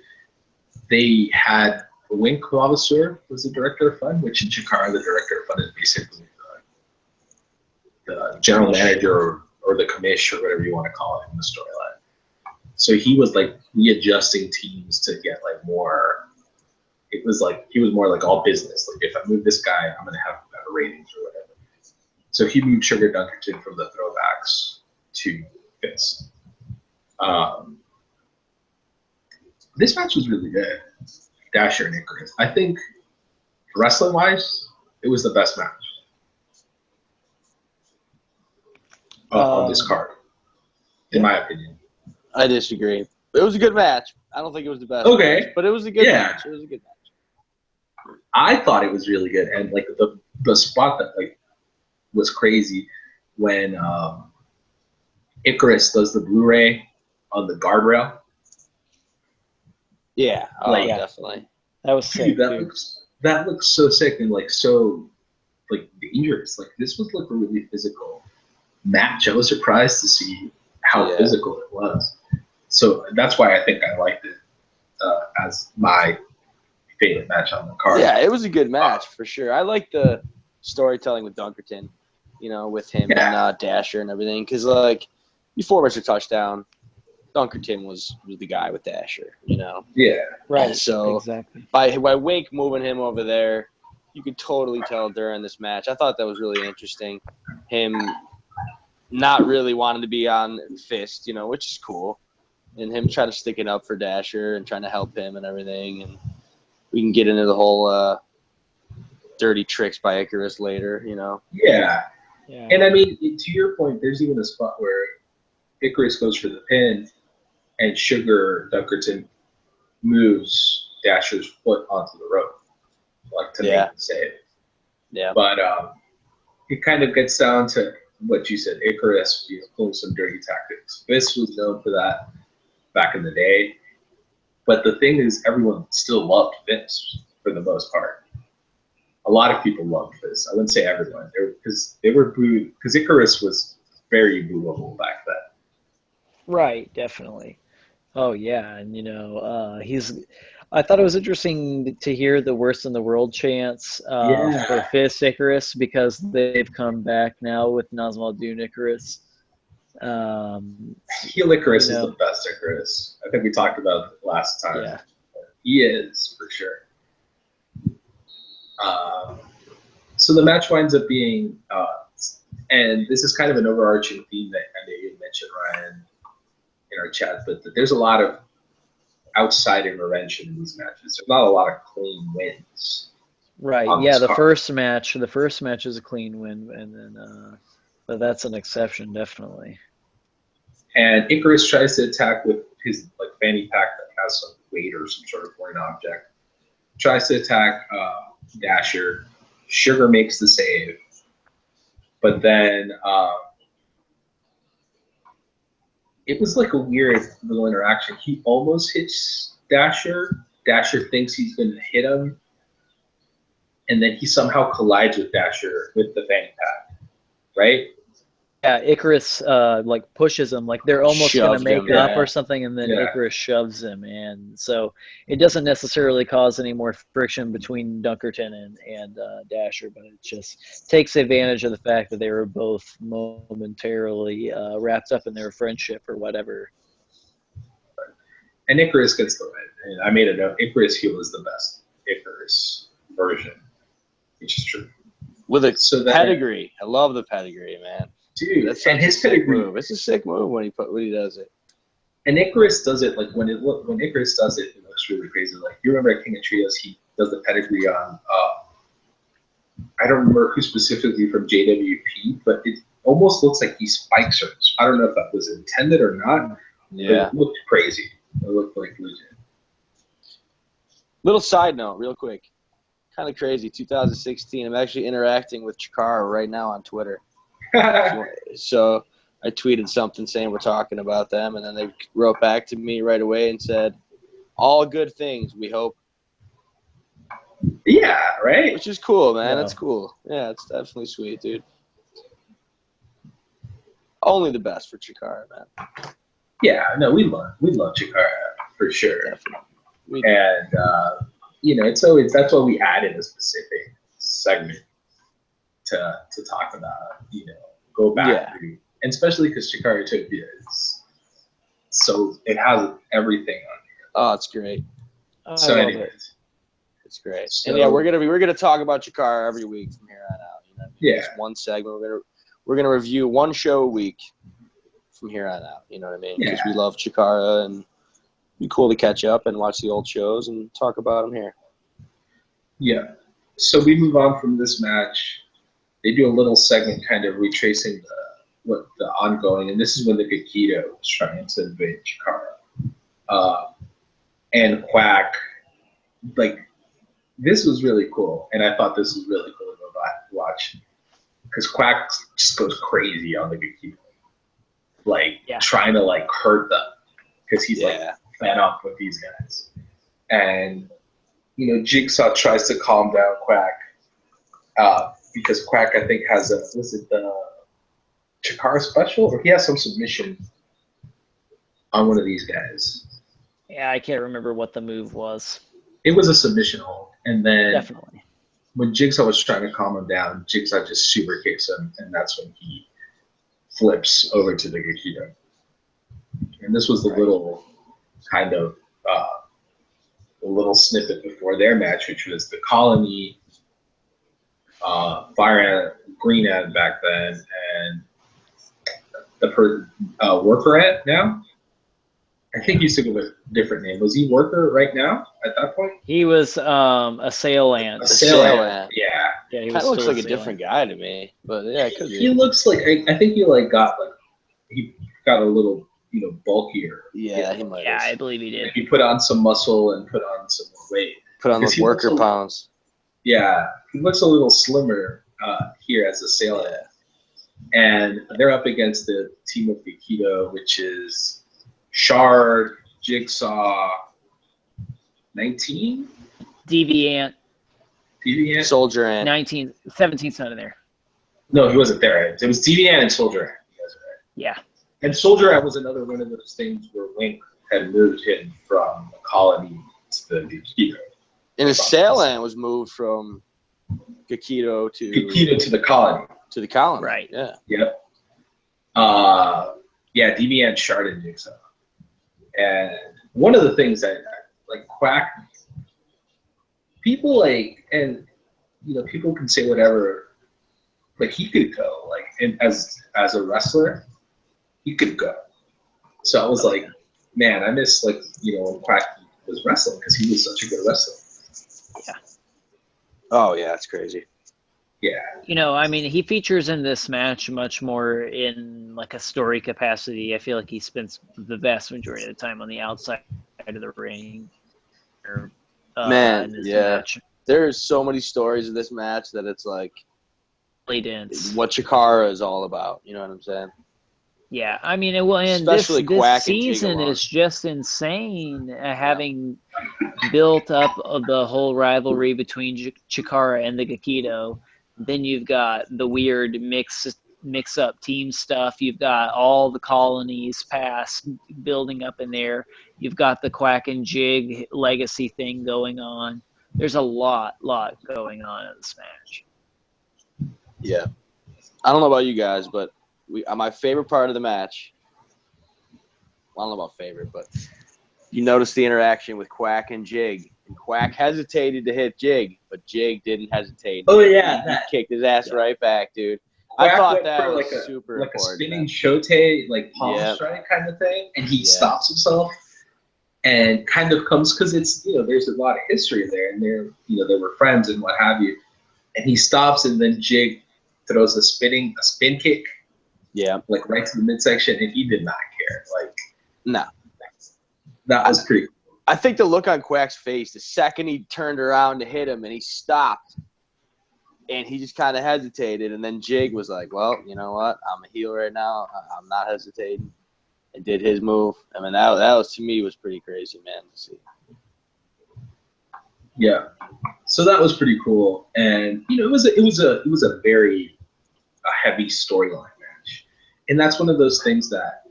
they had Wink Lavaseur was the director of fun, which in Chikara, the director of fun is basically the general manager or the commish or whatever you want to call it in the storyline. So he was like readjusting teams to get like more. It was like he was more like all business. Like if I move this guy, I'm gonna have better ratings or whatever. So he moved Sugar Dunkerton from the throwbacks to Fist. This match was really good. Dasher and Icarus. I think wrestling wise, it was the best match on this card, in my opinion. I disagree. It was a good match. I don't think it was the best match, but it was a good match. It was a good match. I thought it was really good, and like the spot that like was crazy when Icarus does the Blu-ray on the guardrail. Yeah, definitely. That was sick. Dude, that looks so sick and like so like dangerous. Like this was like a really physical match. I was surprised to see how physical it was. So that's why I think I liked it as my favorite match on the card. Yeah, it was a good match for sure. I like the storytelling with Dunkerton, with him and Dasher and everything. Because like before Mr. Touchdown, Dunkerton was the guy with Dasher, Yeah. Right. And so exactly. by Wink moving him over there, you could totally tell during this match. I thought that was really interesting. Him not really wanting to be on Fist, which is cool. And him trying to stick it up for Dasher and trying to help him and everything. And we can get into the whole dirty tricks by Icarus later, Yeah. And I mean, to your point, there's even a spot where Icarus goes for the pin and Sugar Dunkerton moves Dasher's foot onto the rope, like to make the save. Yeah. But it kind of gets down to what you said, Icarus pulling some dirty tactics. Fist was known for that back in the day. But the thing is, everyone still loved Fist for the most part. A lot of people loved Fist. I wouldn't say everyone, because they were booed. Because Icarus was very booable back then. Right, definitely. Oh yeah, and I thought it was interesting to hear the worst in the world chants for Fist Icarus, because they've come back now with Nazmaldun Icarus. Heel Icarus is the best Icarus. I think we talked about it last time. Yeah. He is, for sure. So the match winds up being, and this is kind of an overarching theme that I know you mentioned, Ryan, in our chat, but there's a lot of outside intervention in these matches. There's not a lot of clean wins. Right. Yeah. The first match is a clean win, and then but that's an exception, definitely. And Icarus tries to attack with his like fanny pack that has some weight or some sort of foreign object. Tries to attack Dasher. Sugar makes the save, but then it was like a weird little interaction. He almost hits Dasher, Dasher thinks he's going to hit him, and then he somehow collides with Dasher with the fanny pack, right? Yeah, Icarus like pushes him, like they're almost gonna Shoved make him, up yeah. or something, and then Yeah. Icarus shoves him, and so it doesn't necessarily cause any more friction between Dunkerton and Dasher, but it just takes advantage of the fact that they were both momentarily wrapped up in their friendship or whatever. And Icarus gets the win. And I made a note. Icarus heel is the best Icarus version, which is true. With a So that- pedigree. I love the pedigree, man. Dude, That's and such his a sick pedigree. move. It's a sick move when he does it. And Icarus does it like when Icarus does it, it looks really crazy. Like you remember at King of Trios, he does the pedigree on. I don't remember who specifically from JWP, but it almost looks like he spikes her. I don't know if that was intended or not. Yeah. But it looked crazy. It looked like legit. Little side note, real quick. Kind of crazy. 2016. I'm actually interacting with Chikara right now on Twitter. So I tweeted something saying we're talking about them, and then they wrote back to me right away and said, "All good things, we hope." Yeah, right. Which is cool, man. Yeah. That's cool. Yeah, it's definitely sweet, dude. Only the best for Chikara, man. Yeah, no, we love Chikara for sure. Definitely. And you know, it's always that's why we added a specific segment to talk about. You know, go back through, and especially because Chikaratopia is so it has everything on Oh, it's great. I here. So, love anyways, it. It's great. So- And yeah, we're gonna talk about Chikara every week from here on out. You know what I mean? Yeah. Just one segment. We're gonna review one show a week from here on out. You know what I mean? Because we love Chikara, and it'd be cool to catch up and watch the old shows and talk about them here. yeah. So we move on from this match. They do a little segment, kind of retracing the ongoing, and this is when the Gakido was trying to invade Chikara, and Quack. Like this was really cool, and I thought this was really cool to watch because Quack just goes crazy on the Gakido, like trying to like hurt them because he's like fed up with these guys, and you know Jigsaw tries to calm down Quack because Quack I think has the Chikara special, or he has some submission on one of these guys. Yeah, I can't remember what the move was. It was a submission hold, and then Definitely. when Jigsaw was trying to calm him down, Jigsaw just super kicks him, and that's when he flips over to the Gakido. And this was the little kind of a little snippet before their match, which was the Colony, Fire Ant, Green Ant back then, and the Worker Ant now. I think he used to give a different name. Was he Worker right now at that point? He was a sail ant. A sail ant. Yeah. Yeah, he Kind was of looks still like a sail different ant. guy to me, but yeah, it could He be. looks like I think he got a little bulkier. Yeah, he might. Yeah, I have. believe he did. He put on some muscle and put on some weight. Put on Because those he worker looks a- pounds. Yeah, he looks a little slimmer here as a sail ant. And they're up against the team of Gakido, which is Shard, Jigsaw, 19? Deviant, Deviant? Soldier Ant. 19, 17's not in there. No, he wasn't there. It was Deviant and Soldier Ant. You guys are right. Yeah. And Soldier Ant was another one of those things where Link had moved him from the Colony to the Gakido. And his sail ant was moved from Gakido to The Colony. to the colony. Right. Yeah. Yep. Yeah, Deviant, Shard, and Jigsaw. And one of the things that, like, Quack, people people can say whatever, like, he could go, like, and as a wrestler, he could go. So I was like, man, I miss, like, when Quack was wrestling because he was such a good wrestler. Yeah. Oh yeah, it's crazy. Yeah. I mean, he features in this match much more in like a story capacity. I feel like he spends the vast majority of the time on the outside of the ring. Man, in this yeah. match. There's so many stories in this match that it's like Really dense. what Chikara is all about. You know what I'm saying? Yeah, I mean, and Especially this Quack and season Gigalon. is just insane. Having built up of the whole rivalry between Chikara and the Gakido. Then you've got the weird mix up team stuff. You've got all the colonies past building up in there. You've got the Quack and Jig legacy thing going on. There's a lot going on in this match. Yeah. I don't know about you guys, but my favorite part of the match, well, I don't know about favorite, but you notice the interaction with Quack and Jig. And Quack hesitated to hit Jig, but Jig didn't hesitate. Oh, yeah. He kicked his ass right back, dude. Quack I thought went that for was like super like important. a spinning man. shote, like palm strike kind of thing, and he stops himself and kind of comes, because it's, there's a lot of history there, and they were friends and what have you, and he stops, and then Jig throws a spin kick, like right to the midsection, and he did not care. Like, no, that was pretty cool. I think the look on Quack's face, the second he turned around to hit him and he stopped and he just kind of hesitated, and then Jig was like, well, you know what? I'm a heel right now. I'm not hesitating. And did his move. I mean, that was, to me, was pretty crazy, man, to see. Yeah. So that was pretty cool. And, it was a very heavy storyline match. And that's one of those things that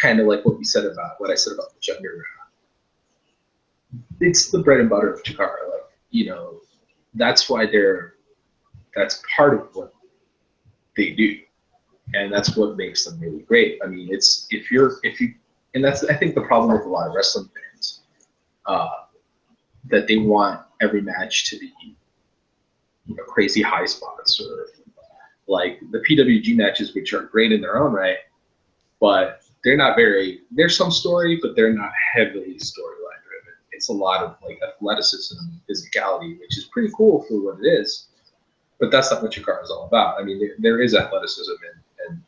kind of like what I said about the gender. It's the bread and butter of Chikara. Like, that's why that's part of what they do. And that's what makes them really great. I mean, and that's, I think, the problem with a lot of wrestling fans, that they want every match to be, crazy high spots, or like the PWG matches, which are great in their own right, but there's some story, but they're not heavily storyline driven. It's a lot of like athleticism and physicality, which is pretty cool for what it is. But that's not what Chikara is all about. I mean, there is athleticism and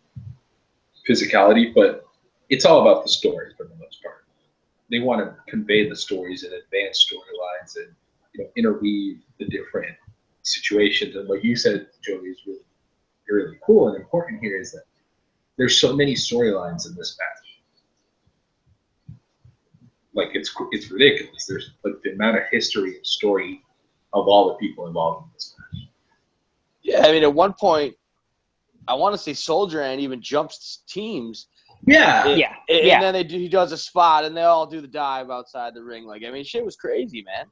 physicality, but it's all about the story for the most part. They want to convey the stories and advance storylines and interweave the different situations. And what you said, Joey, is really, really cool and important here, is that there's so many storylines in this match. Like, it's ridiculous. There's like the amount of history and story of all the people involved in this match. Yeah, I mean, at one point, I want to say Soldier Ant even jumps teams. And then he does a spot, and they all do the dive outside the ring. Like, I mean, shit was crazy, man.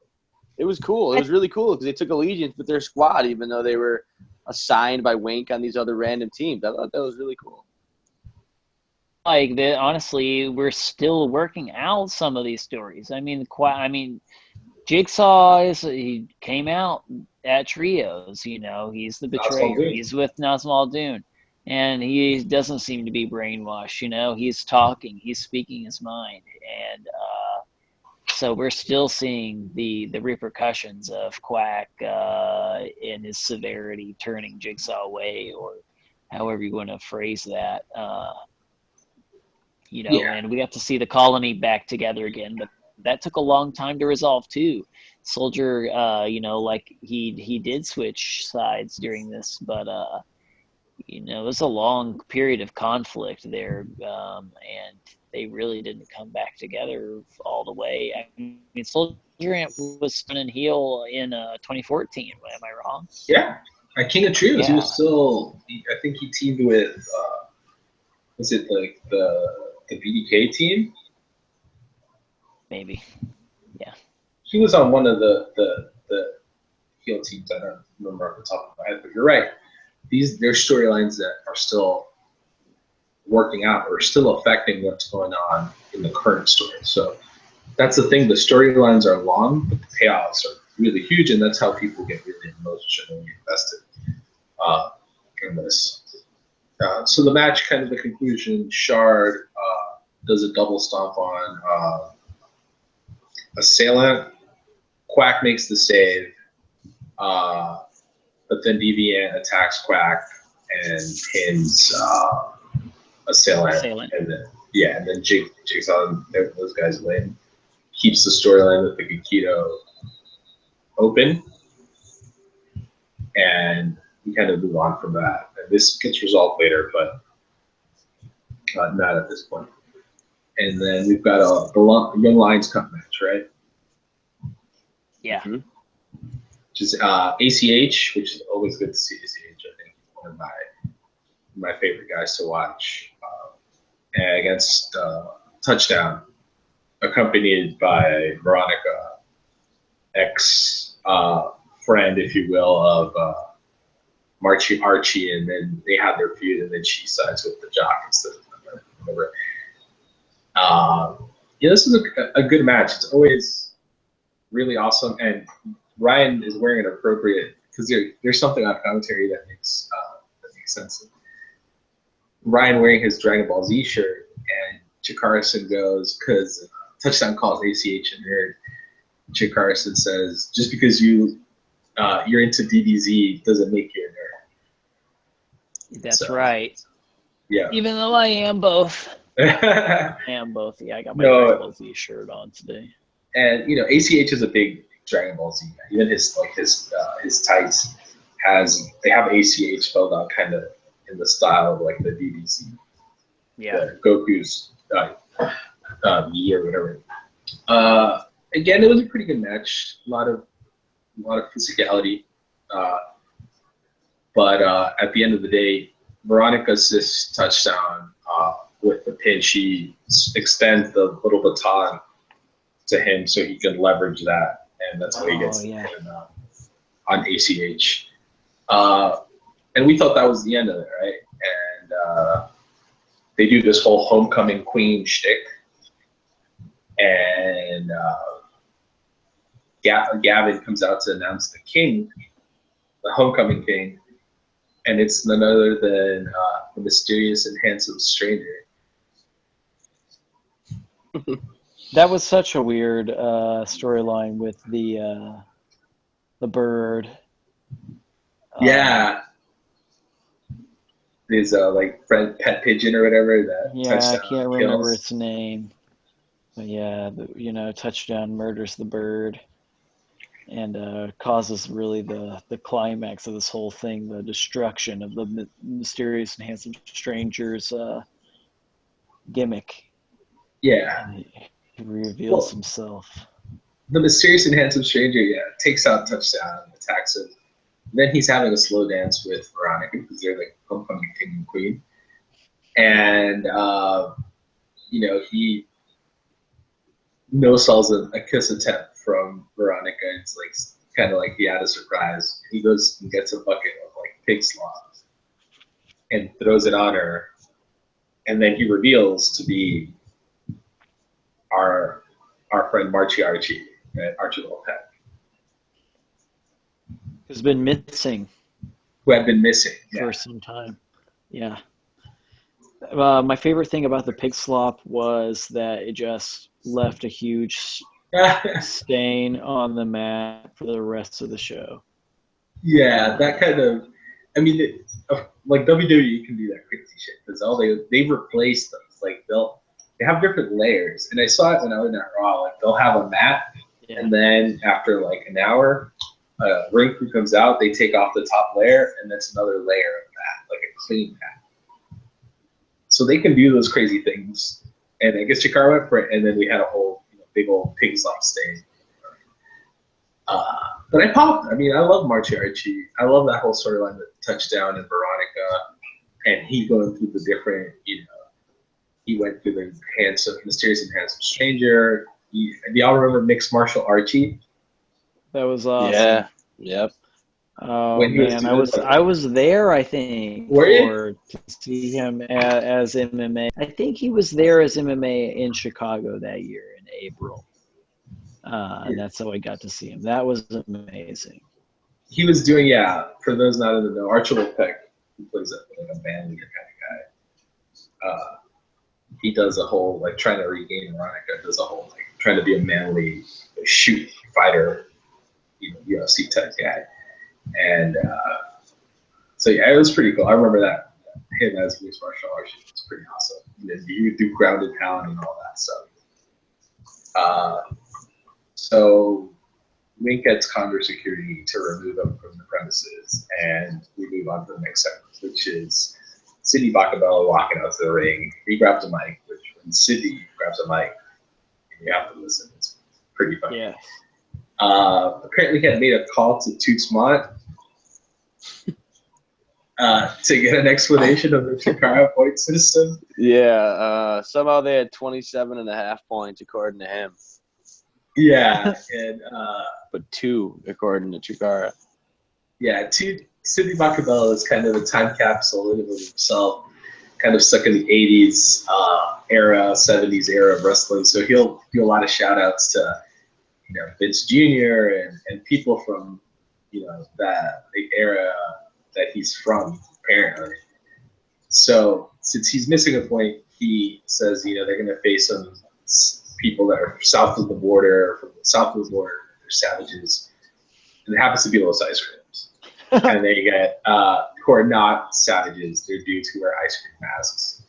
It was cool. It was really cool because they took allegiance with their squad, even though they were assigned by Wink on these other random teams. I thought that was really cool. Like, honestly, we're still working out some of these stories. I mean, Jigsaw he came out at trios. He's the betrayer. He's with Nazim Al-Dun, and he doesn't seem to be brainwashed. He's talking. He's speaking his mind, and so we're still seeing the repercussions of Quack and his severity turning Jigsaw away, or however you want to phrase that. And we got to see the colony back together again, but that took a long time to resolve too. Soldier, like he did switch sides during this, but it was a long period of conflict there, and they really didn't come back together all the way. I mean, Soldier Ant was spinning heel in 2014. Am I wrong? Yeah, at King of Trios, he was still. I think he teamed with. Was it like the BDK team? Maybe. Yeah. He was on one of the heel teams. I don't remember off the top of my head, but you're right. There's storylines that are still working out or still affecting what's going on in the current story. So that's the thing. The storylines are long, but the payoffs are really huge, and that's how people get really emotionally invested in this. So the match, kind of the conclusion, Shard does a double stomp on Assailant. Quack makes the save, but then Deviant attacks Quack and pins Assailant. And then Jigsaw and those guys win. Keeps the storyline with the Gakido open, and we kind of move on from that. And this gets resolved later, but not at this point. And then we've got the Young Lions Cup match, right? Yeah. Mhm. Which is ACH, which is always good to see ACH. I think one of my favorite guys to watch. And against Touchdown, accompanied by Veronica, ex friend, if you will, of Archie, and then they have their feud, and then she sides with the Jock instead of whatever. Yeah, this is a good match. It's always really awesome, and Ryan is wearing an appropriate, because there's something on commentary that makes sense. Ryan wearing his Dragon Ball Z shirt, and Chikara goes, because Touchdown calls ACH a nerd. Chikara says, just because you're into DBZ doesn't make you a nerd. That's right. Yeah. Even though I am both. I am both. Yeah, I got my Dragon Ball Z shirt on today. And ACH is a big Dragon Ball Z guy. Even his tights they have ACH spelled out kind of in the style of like the DBZ. Yeah. Goku's year or whatever. Again, it was a pretty good match. A lot of physicality. But at the end of the day, Veronica assists Touchdown with the pin. She extends the little baton to him so he can leverage that, and that's how he gets the pin on ACH. And we thought that was the end of it, right? And they do this whole homecoming queen shtick, and Gavin comes out to announce the king, the homecoming king, and it's none other than the mysterious and handsome stranger. That was such a weird storyline with the bird. Yeah. His like friend pet pigeon or whatever that Touchdown I can't kills. remember its name. But yeah, Touchdown murders the bird and causes really the climax of this whole thing, the destruction of the mysterious and handsome stranger's gimmick. Yeah. And he reveals himself. The mysterious and handsome stranger, takes out Touchdown, attacks him. Then he's having a slow dance with Veronica because they're like homecoming king and queen. And, he no-sells a kiss attempt from Veronica. It's like kind of like he had a surprise. He goes and gets a bucket of like pig slop and throws it on her. And then he reveals to be our friend Archie, right? Archie Little Pet. Who's been missing. Who had been missing for some time. Yeah. My favorite thing about the pig slop was that it just left a huge stain on the mat for the rest of the show. Yeah, that kind of. I mean, like WWE can do that crazy shit because they've replaced them. Like they have different layers, and I saw it when I was at Raw. Like they'll have a mat, and then after like an hour, ring crew comes out. They take off the top layer, and that's another layer of mat, like a clean mat. So they can do those crazy things. And I guess Chikara went for it, and then we had a whole big old pig slop stain. But I popped. I mean, I love Archie. I love that whole storyline with Touchdown and Veronica, and he going through the different, he went through the mysterious and handsome stranger. Do y'all remember Mixed Martial Archie? That was awesome. Yeah. Yep. Oh man, I was there. I think to see him as MMA. I think he was there as MMA in Chicago that year in April, and that's how I got to see him. That was amazing. He was doing for those not in the know, Archie Peck, who plays like a band leader kind of guy. He does a whole like trying to regain Veronica. Does a whole like trying to be a manly shoot fighter, UFC type guy. And so it was pretty cool. I remember that him as mixed martial arts was pretty awesome. He would do grounded pound and all that stuff. So Wink gets Condor security to remove him from the premises, and we move on to the next segment, which is Sidney Bakabella walking out to the ring. He grabs a mic, which when Sidney grabs a mic, you have to listen. It's pretty funny. Yeah. Apparently he had made a call to Toots Mont to get an explanation of the Chikara point system. Yeah, somehow they had 27.5 points according to him, Yeah, and but 2 according to Chikara. yeah, Sidney Bakabella is kind of a time capsule in and of himself, kind of stuck in the 80s era, 70s era of wrestling. So he'll do a lot of shout outs to, Vince Jr. and people from, the era that he's from, apparently. So since he's missing a point, he says, they're going to face some people that are south of the border, from the south of the border, they're savages. And it happens to be Los Ice Creams. And they get, who are not savages, they're dudes who wear ice cream masks.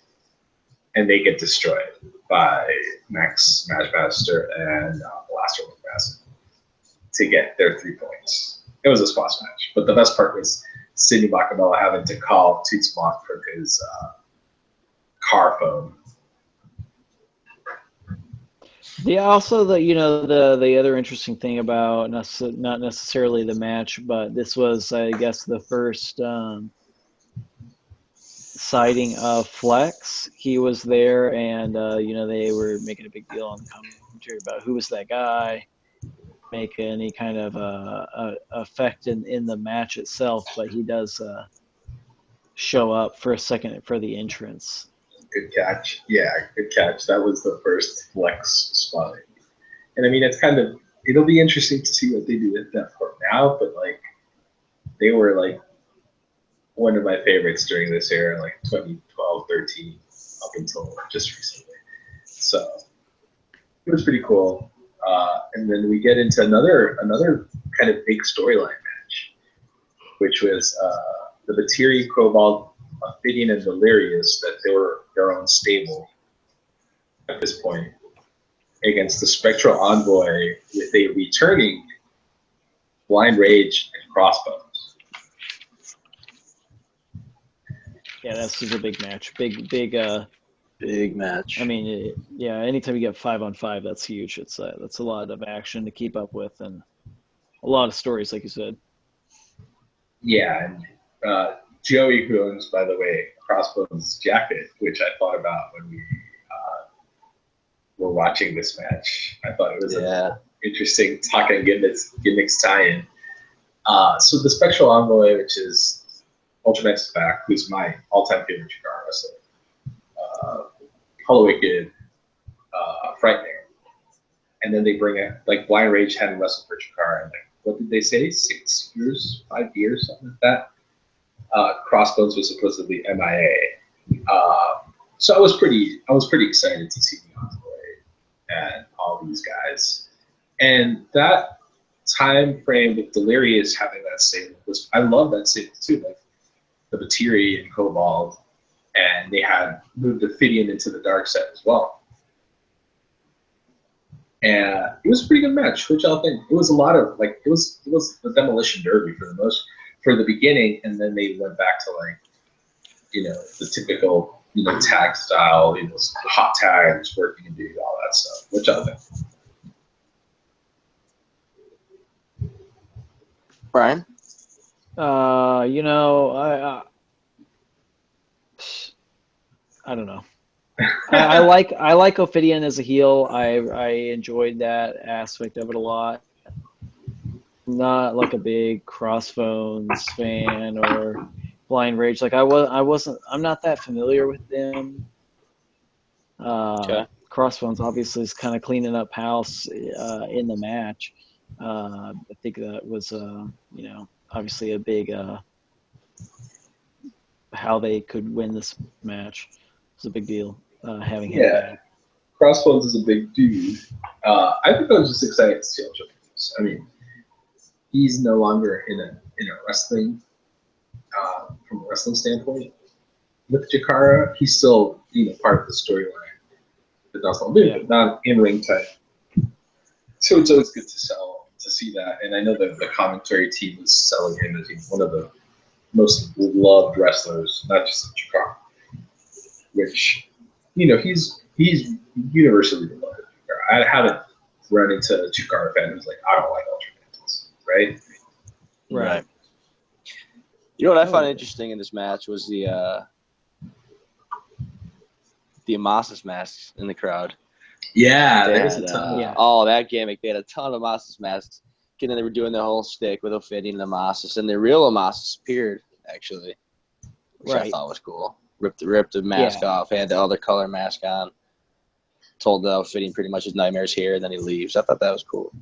And they get destroyed by Max Smashmaster and Blaster Master to get their 3 points. It was a squash match. But the best part was Sidney Bakabella having to call Toots Mont from his car phone. Yeah. Also, the other interesting thing about not necessarily the match, but this was, I guess, the first sighting of Flex. He was there, and they were making a big deal on the commentary about who was that guy, make any kind of effect in the match itself, but he does show up for a second for the entrance. Good catch. Yeah, good catch. That was the first Flex spot. And I mean, it'll be interesting to see what they do with that part now, but they were one of my favorites during this era, 2012, 13, up until just recently. So it was pretty cool. And then we get into another kind of big storyline match, which was the Batiri, Cobalt, Ophidian, and Delirious, that they were their own stable at this point, against the Spectral Envoy with a returning Blind Rage and Crossbones. Yeah, this is a big match. Big match. I mean, anytime you get 5-on-5, that's huge. That's a lot of action to keep up with, and a lot of stories, like you said. Yeah, and Joey, who owns, by the way, Crossbones' jacket, which I thought about when we were watching this match. I thought it was an interesting Talkin Gimmicks tie-in. So the Spectral Envoy, which is Ultramax back, who's my all-time favorite Chikara wrestler, Hollow Wicked, Frightener, and then they bring it, Blind Rage hadn't wrestled for Chikara in, what did they say, 6 years, 5 years, something like that. Crossbones was supposedly MIA. So I was pretty excited to see the Envoy and all these guys. And that time frame with Delirious having that stable I love that stable too, the Batiri and Cobalt, and they had moved Ophidian into the dark side as well. And it was a pretty good match, which I think it was a lot of it was the Demolition Derby for the beginning, and then they went back to the typical tag style, hot tags, working and doing all that stuff, which I think. Brian? I don't know. I like Ophidian as a heel. I enjoyed that aspect of it a lot. Not like a big Crossbones fan or Blind Rage. I'm not that familiar with them. Okay. Crossbones obviously is kind of cleaning up house in the match. I think that was obviously a big how they could win this match. It was a big deal having him back. Crossbones is a big dude. I think I was just excited to see Ultramax. I mean, he's no longer in a wrestling from a wrestling standpoint with Chikara. He's still part of the storyline. But not in ring type. So it's always good to see that. And I know that the commentary team was selling him as one of the most loved wrestlers, not just in Chikara. Which, he's universally beloved. I haven't run into a Chikara fan who's like, I don't like right? Right. You know what I found interesting in this match was the Amasis masks in the crowd. Yeah, They there's had, a ton. oh, that gimmick. They had a ton of Amasis masks. And then they were doing the whole stick with Ophidian and Amasis, and the real Amasis appeared, actually, which I thought was cool. Ripped the mask off, had the other color mask on. Told the Ophidian pretty much his nightmare's here, and then he leaves. I thought that was cool.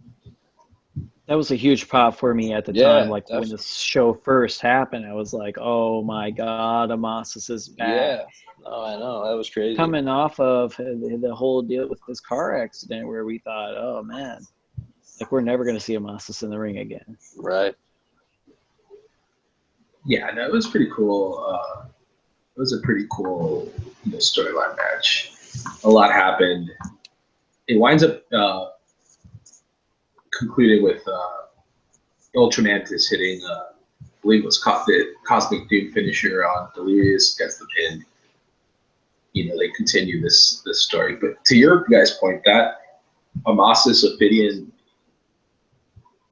That was a huge pop for me at the time. Like when this show first happened, I was like, "Oh my God, Amasis is back!" Yeah, no, I know, that was crazy. Coming off of the whole deal with this car accident, where we thought, "Oh man, like we're never going to see Amasis in the ring again." Right. Yeah, no, it was pretty cool. It was a pretty cool storyline match. A lot happened. It winds up concluding with Ultramantis hitting, I believe it was Cosmic Doom finisher on Delirious, gets the pin. They continue this story. But to your guys' point, that Amasis Ophidian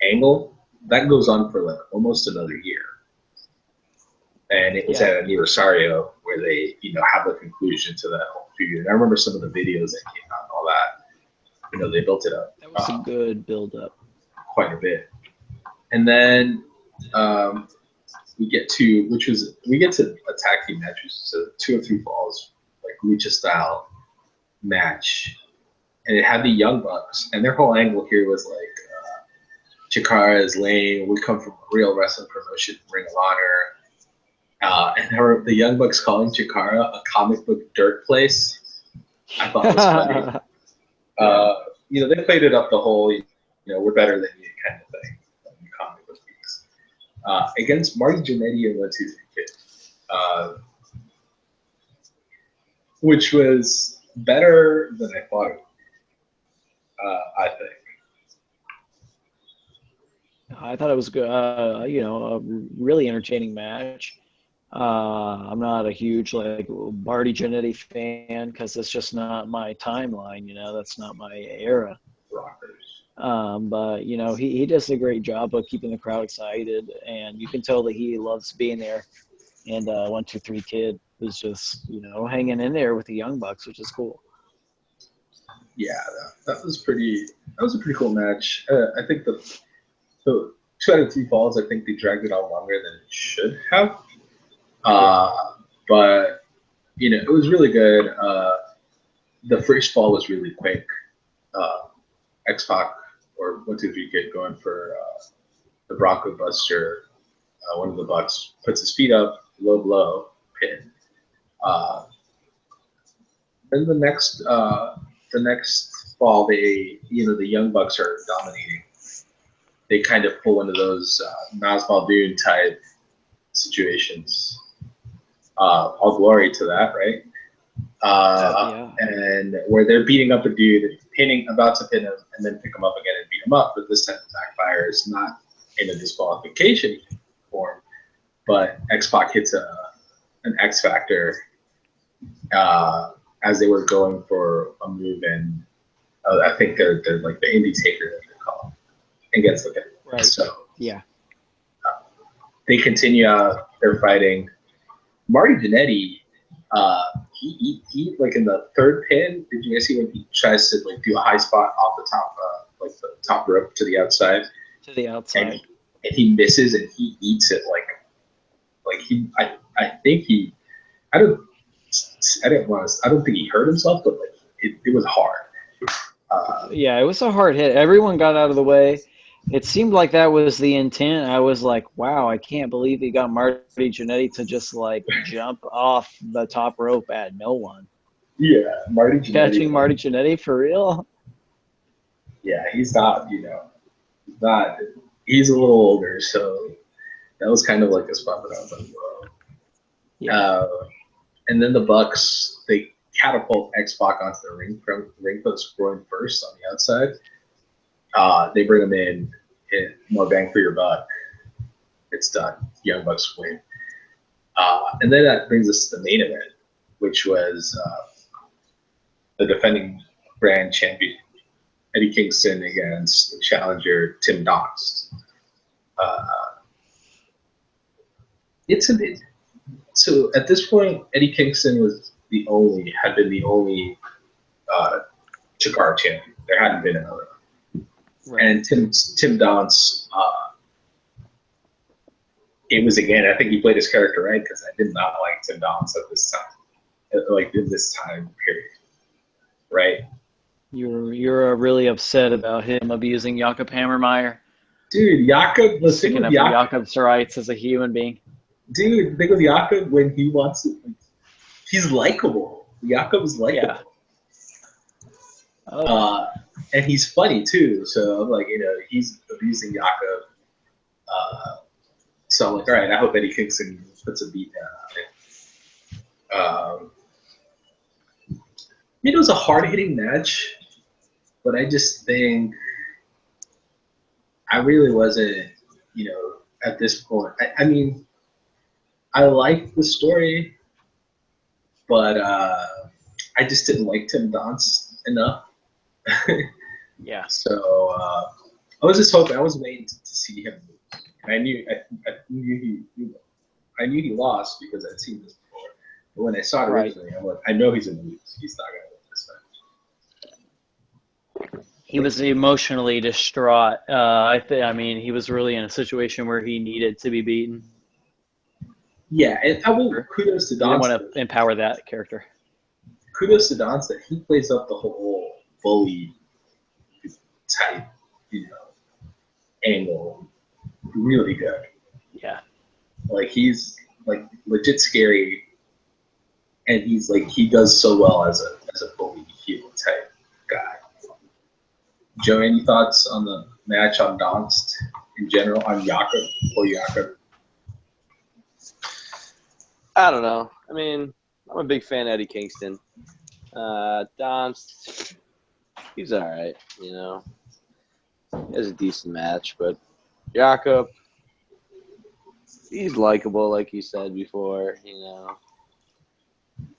angle, that goes on for like almost another year. And it was at Aniversario where they, have the conclusion to that whole feud. And I remember some of the videos that came out and all that. They built it up. That was a good build-up. Quite a bit. And then we get to a tag team match, which is a 2 or 3 falls, like lucha style match. And it had the Young Bucks, and their whole angle here was like, Chikara is lame. We come from a real wrestling promotion, Ring of Honor. And the Young Bucks calling Chikara a comic book dirt place. I thought it was funny. They played it up the whole, we're better than you kind of thing. Comic book geeks. Against Marty Jannetty and 1-2-3 Kid, which was better than I thought it would be, I think. I thought it was good. A really entertaining match. I'm not a huge Marty Jannetty fan because it's just not my timeline. That's not my era. But he does a great job of keeping the crowd excited, and you can tell that he loves being there. And 1-2-3 Kid was just hanging in there with the Young Bucks, which is cool. Yeah, that was a pretty cool match. I think the 2 out of 3 falls, I think they dragged it on longer than it should have. But it was really good. The first fall was really quick. X-Pac or 1-2-3 Kid going for the Bronco Buster. One of the Bucks puts his feet up, low blow, pin. Then the next fall, the Young Bucks are dominating. They kind of pull into those Nas Muldoon type situations. All glory to that, right? And where they're beating up a dude, about to pin him, and then pick him up again and beat him up. But this time it backfires, not in a disqualification form, but X-Pac hits an X Factor as they were going for a move, and I think they're like the Indie Taker that they call, and gets the pin. Right. So yeah, they continue their fighting. Marty Jannetty, he like in the 3rd pin. Did you guys see when he tries to do a high spot off the top, the top rope to the outside? To the outside. And he misses, and he eats it I think he. I don't think he hurt himself, but it was hard. Yeah, it was a hard hit. Everyone got out of the way. It seemed like that was the intent. I was like, wow, I can't believe he got Marty Jannetty to just jump off the top rope at no one. Yeah, Marty Jannetty. Catching Marty Jannetty for real? Yeah, he's not, he's a little older, so that was kind of like a spot that I was like, whoa. Yeah. And then the Bucks, they catapult X-Pac onto the ring post, going first on the outside. They bring him in, hit more bang for your buck. It's done. Young Bucks win. And then that brings us to the main event, which was the defending brand champion, Eddie Kingston, against the challenger, Tim Donst. It's a bit. So at this point, Eddie Kingston had been the only Chikara champion. There hadn't been another. Right. And Tim Donst, it was again. I think he played his character right because I did not like Tim Donst at this time, like in this time period, right? You're really upset about him abusing Jakob Hammermeyer. Dude, Jakob, the thing with Jakob's rights as a human being. Dude, the thing with Jakob when he wants to, he's likable. Jakob's likable. Yeah. Oh. And he's funny too. So I'm like, he's abusing Jakob. So I'm like, all right, I hope Eddie Kingston puts a beat down on it. It was a hard-hitting match, but I just think I really wasn't, at this point. I mean, I liked the story, but I just didn't like Tim Donst enough. Yeah. So I was just hoping. I was waiting to see him lose. And I knew he lost because I'd seen this before. But when I saw it originally, I'm like, I know he's gonna lose. He's not gonna win this match. He was emotionally distraught. I mean, he was really in a situation where he needed to be beaten. Yeah, and I will kudos to Donst. I want to empower that character. Kudos to Donst that he plays up the whole bully type, angle really good. Yeah. Like he's like legit scary, and he's like he does so well as a bully heel type guy. Joe, any thoughts on the match on Donst in general, on Jakob or Jakob? I don't know. I mean, I'm a big fan of Eddie Kingston. Donst, he's all right, He has a decent match, but Jakob, he's likable, like you said before,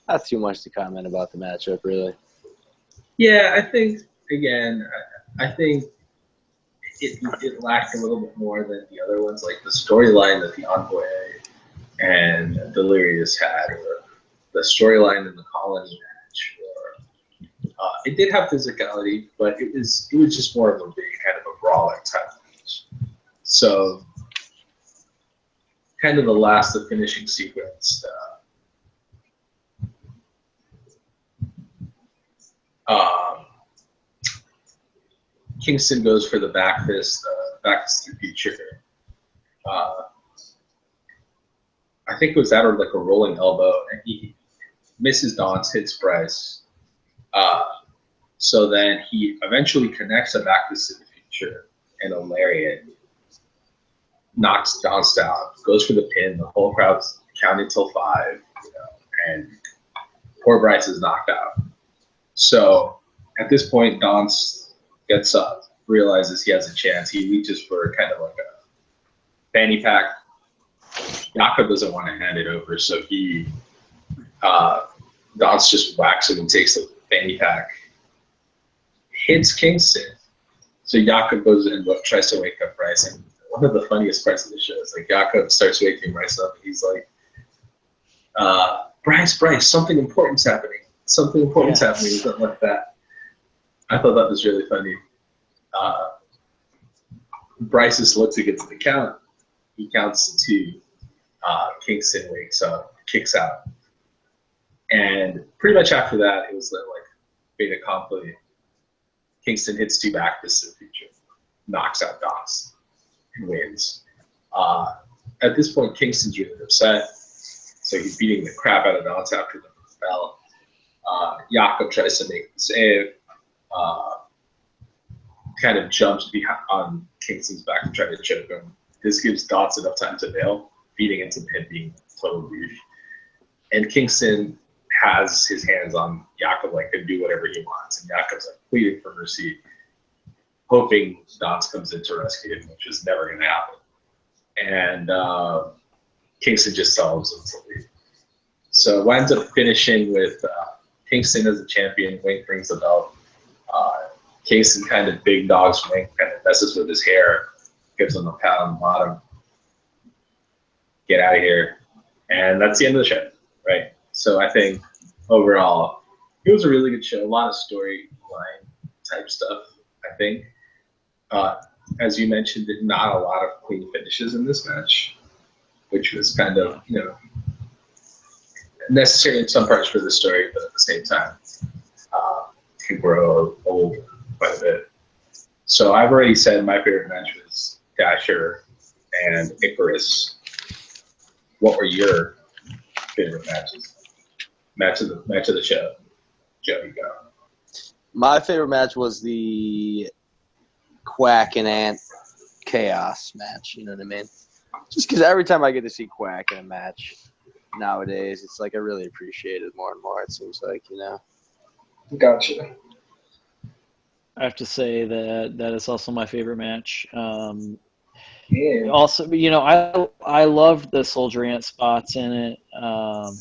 Not too much to comment about the matchup, really. Yeah, I think, again, I think it lacked a little bit more than the other ones, like the storyline that the Envoy and Delirious had, or the storyline in the Colony match, or it did have physicality, but it was just more of a big kind of a brawler type match. So kind of the finishing sequence. Kingston goes for the back fist to the future. I think it was that or like a rolling elbow, and he misses Donst, hits Bryce. So then he eventually connects a back fist to the future and a lariat, knocks Donst out, goes for the pin. The whole crowd's counting till 5, and poor Bryce is knocked out. So at this point, Donst gets up, realizes he has a chance. He reaches for kind of like a fanny pack. Jakob doesn't want to hand it over, so Donst just whacks him and takes the fanny pack. Hits Kingston. So Jakob goes in and tries to wake up Bryce. And one of the funniest parts of the show is like Jakob starts waking Bryce up, and he's like, Bryce, something important's happening. Something important's happening, something like that. I thought that was really funny. Bryce just looks to get to the count. He counts to 2. Kingston wakes up, kicks out. And pretty much after that, it was like fait accompli. Kingston hits 2 back fists to the future, knocks out Donst, and wins. At this point, Kingston's really upset, so he's beating the crap out of Donst after the bell. Jakob tries to make the save, kind of jumps on Kingston's back to try to choke him. This gives Donst enough time to bail, feeding into the pin, being total rude. And Kingston has his hands on Jakob, like, to do whatever he wants. And Jakob's like pleading for mercy, hoping Donst comes in to rescue him, which is never going to happen. And Kingston just tells him to leave. So it winds up finishing with Kingston as the champion. Wink brings the belt. Kingston kind of big dogs Wink, kind of messes with his hair. gives him a pat on the bottom. Get out of here. And that's the end of the show, right? So I think overall, it was a really good show. A lot of storyline type stuff, I think. As you mentioned, not a lot of clean finishes in this match, which was kind of, necessary in some parts for the story, but at the same time, can grow old quite a bit. So I've already said my favorite match was Dasher and Icarus. What were your favorite matches? Match of the show. Joe, you go. My favorite match was the Quack and Ant Chaos match. You know what I mean? Just because every time I get to see Quack in a match nowadays, it's like I really appreciate it more and more. It seems like, Gotcha. I have to say that is also my favorite match. Yeah. Also, I loved the Soldier Ant spots in it. I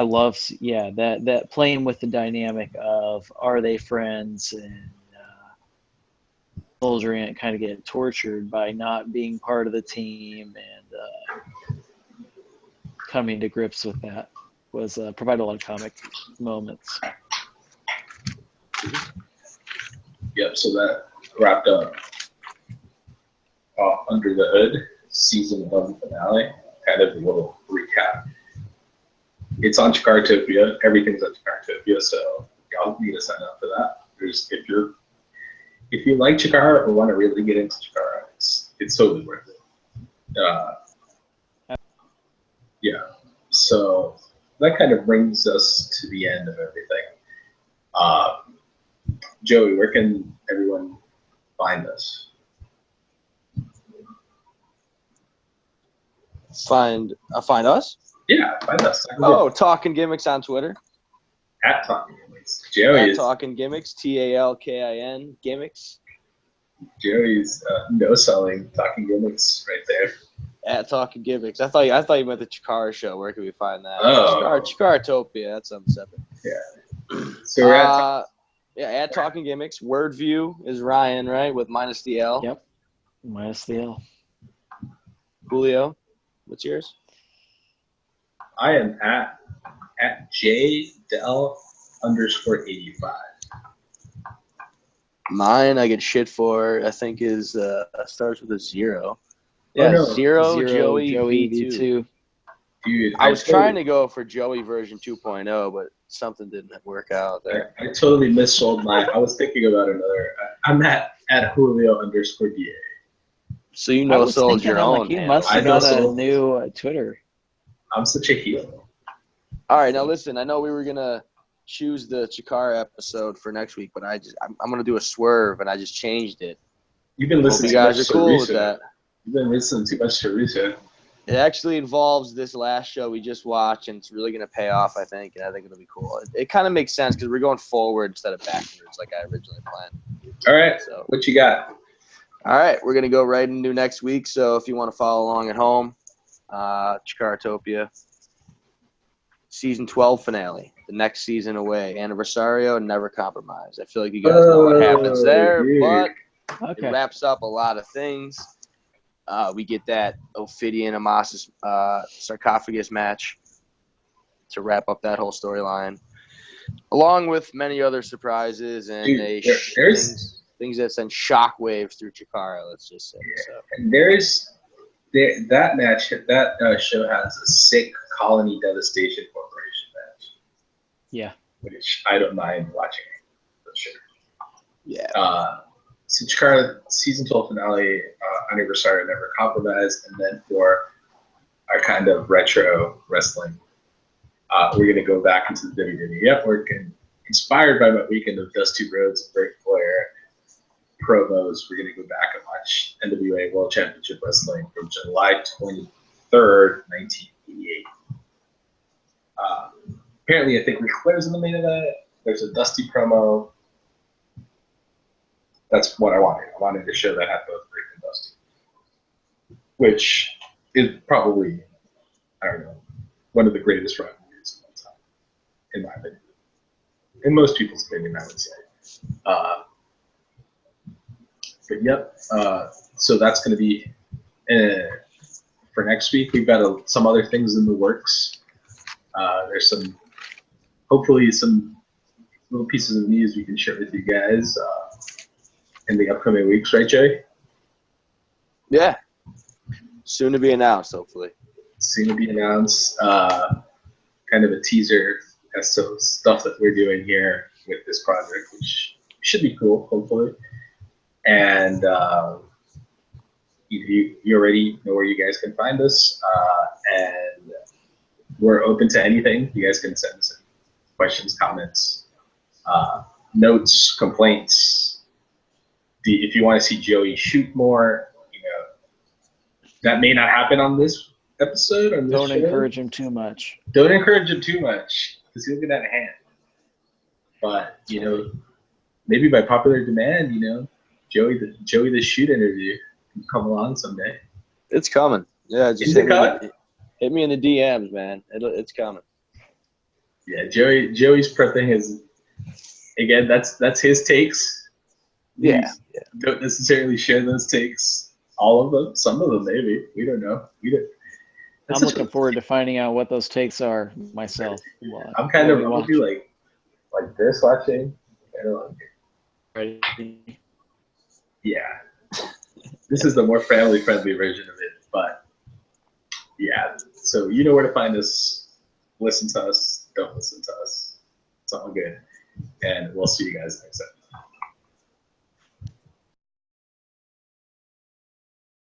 love, that playing with the dynamic of are they friends, and Soldier Ant kind of getting tortured by not being part of the team, and coming to grips with that was provided a lot of comic moments. Yep, so that wrapped up Under the Hood, season 1 finale. Kind of a little recap. It's on Chikaratopia. Everything's on Chikaratopia, so y'all need to sign up for that. If you like Chikara or want to really get into Chikara, it's totally worth it. Yeah. So that kind of brings us to the end of everything. Joey, where can everyone find us? Find us? Yeah, find us. Oh, Talkin Gimmicks on Twitter. At Talkin Gimmicks. Joey's Talkin Gimmicks, TALKIN Gimmicks. Joey's no-selling Talkin Gimmicks right there. At Talkin Gimmicks. I thought you meant the Chikara show. Where can we find that? Oh. Chikaratopia. That's something separate. Yeah. So we're at Talkin Gimmicks. Word View is Ryan, right? With minus the L. Yep. Minus the L. Julio, what's yours? I am at JDell_85. Mine, I get shit for, I think, is starts with a 0. Yeah, no. 0 Joey V2. Dude, I was trying to go for Joey version 2.0, but something didn't work out there. I totally missold mine. I was thinking about another. I'm at Julio_DA. So you know sold your own. Like, you must have got a new Twitter. I'm such a heel. All right, now listen. I know we were gonna choose the Chikara episode for next week, but I'm gonna do a swerve, and I just changed it. You've been listening. You guys are cool with that. You've been listening too much to Russo. It actually involves this last show we just watched, and it's really gonna pay off, I think, and I think it'll be cool. It kind of makes sense because we're going forward instead of backwards, like I originally planned. All right. So what you got? All right, we're gonna go right into next week. So if you want to follow along at home, Chikaratopia. Season 12 finale, the next season away. Anniversario, Never Compromise. I feel like you guys know what happens there, but it wraps up a lot of things. We get that Ophidian Amasis sarcophagus match to wrap up that whole storyline, along with many other surprises and things that send shockwaves through Chikara, let's just say. So. That match, show has a sick Colony Devastation Corporation match. Yeah. Which I don't mind watching, for sure. Yeah. So Chikara season 12 finale, Anniversary Never Compromised, and then for our kind of retro wrestling, we're going to go back into the WWE Network, and inspired by my weekend of Dusty Rhodes and Ric Flair promos, we're going to go back and watch NWA World Championship Wrestling from July 23rd, 1988. Apparently, I think Ric Flair's in the main event. There's a Dusty promo. That's what I wanted. I wanted to show that had both Ric and Dusty, which is probably, I don't know, one of the greatest rivalries of all time, in my opinion. In most people's opinion, I would say. But yep, so that's going to be for next week. We've got some other things in the works. There's hopefully some little pieces of news we can share with you guys in the upcoming weeks, right, Jay? Yeah. Soon to be announced, hopefully. Soon to be announced. Kind of a teaser as to stuff that we're doing here with this project, which should be cool, hopefully. And you already know where you guys can find us, and we're open to anything. You guys can send us questions, comments, notes, complaints. If you want to see Joey shoot more, that may not happen on this episode. On this Don't show. encourage him too much. Don't encourage him too much because he'll get out of hand. But maybe by popular demand, Joey the shoot interview can come along someday. It's coming. Yeah, just hit me in the DMs, man. It's coming. Yeah, Joey's prepping his. Again, that's his takes. Yeah. Don't necessarily share those takes. All of them, some of them maybe. We don't know. I'm looking forward to finding out what those takes are myself. I'm kind of gonna be like this watching. Kind of Ready. Yeah. This is the more family-friendly version of it, but yeah. So you know where to find us. Listen to us. Don't listen to us. It's all good. And we'll see you guys next time.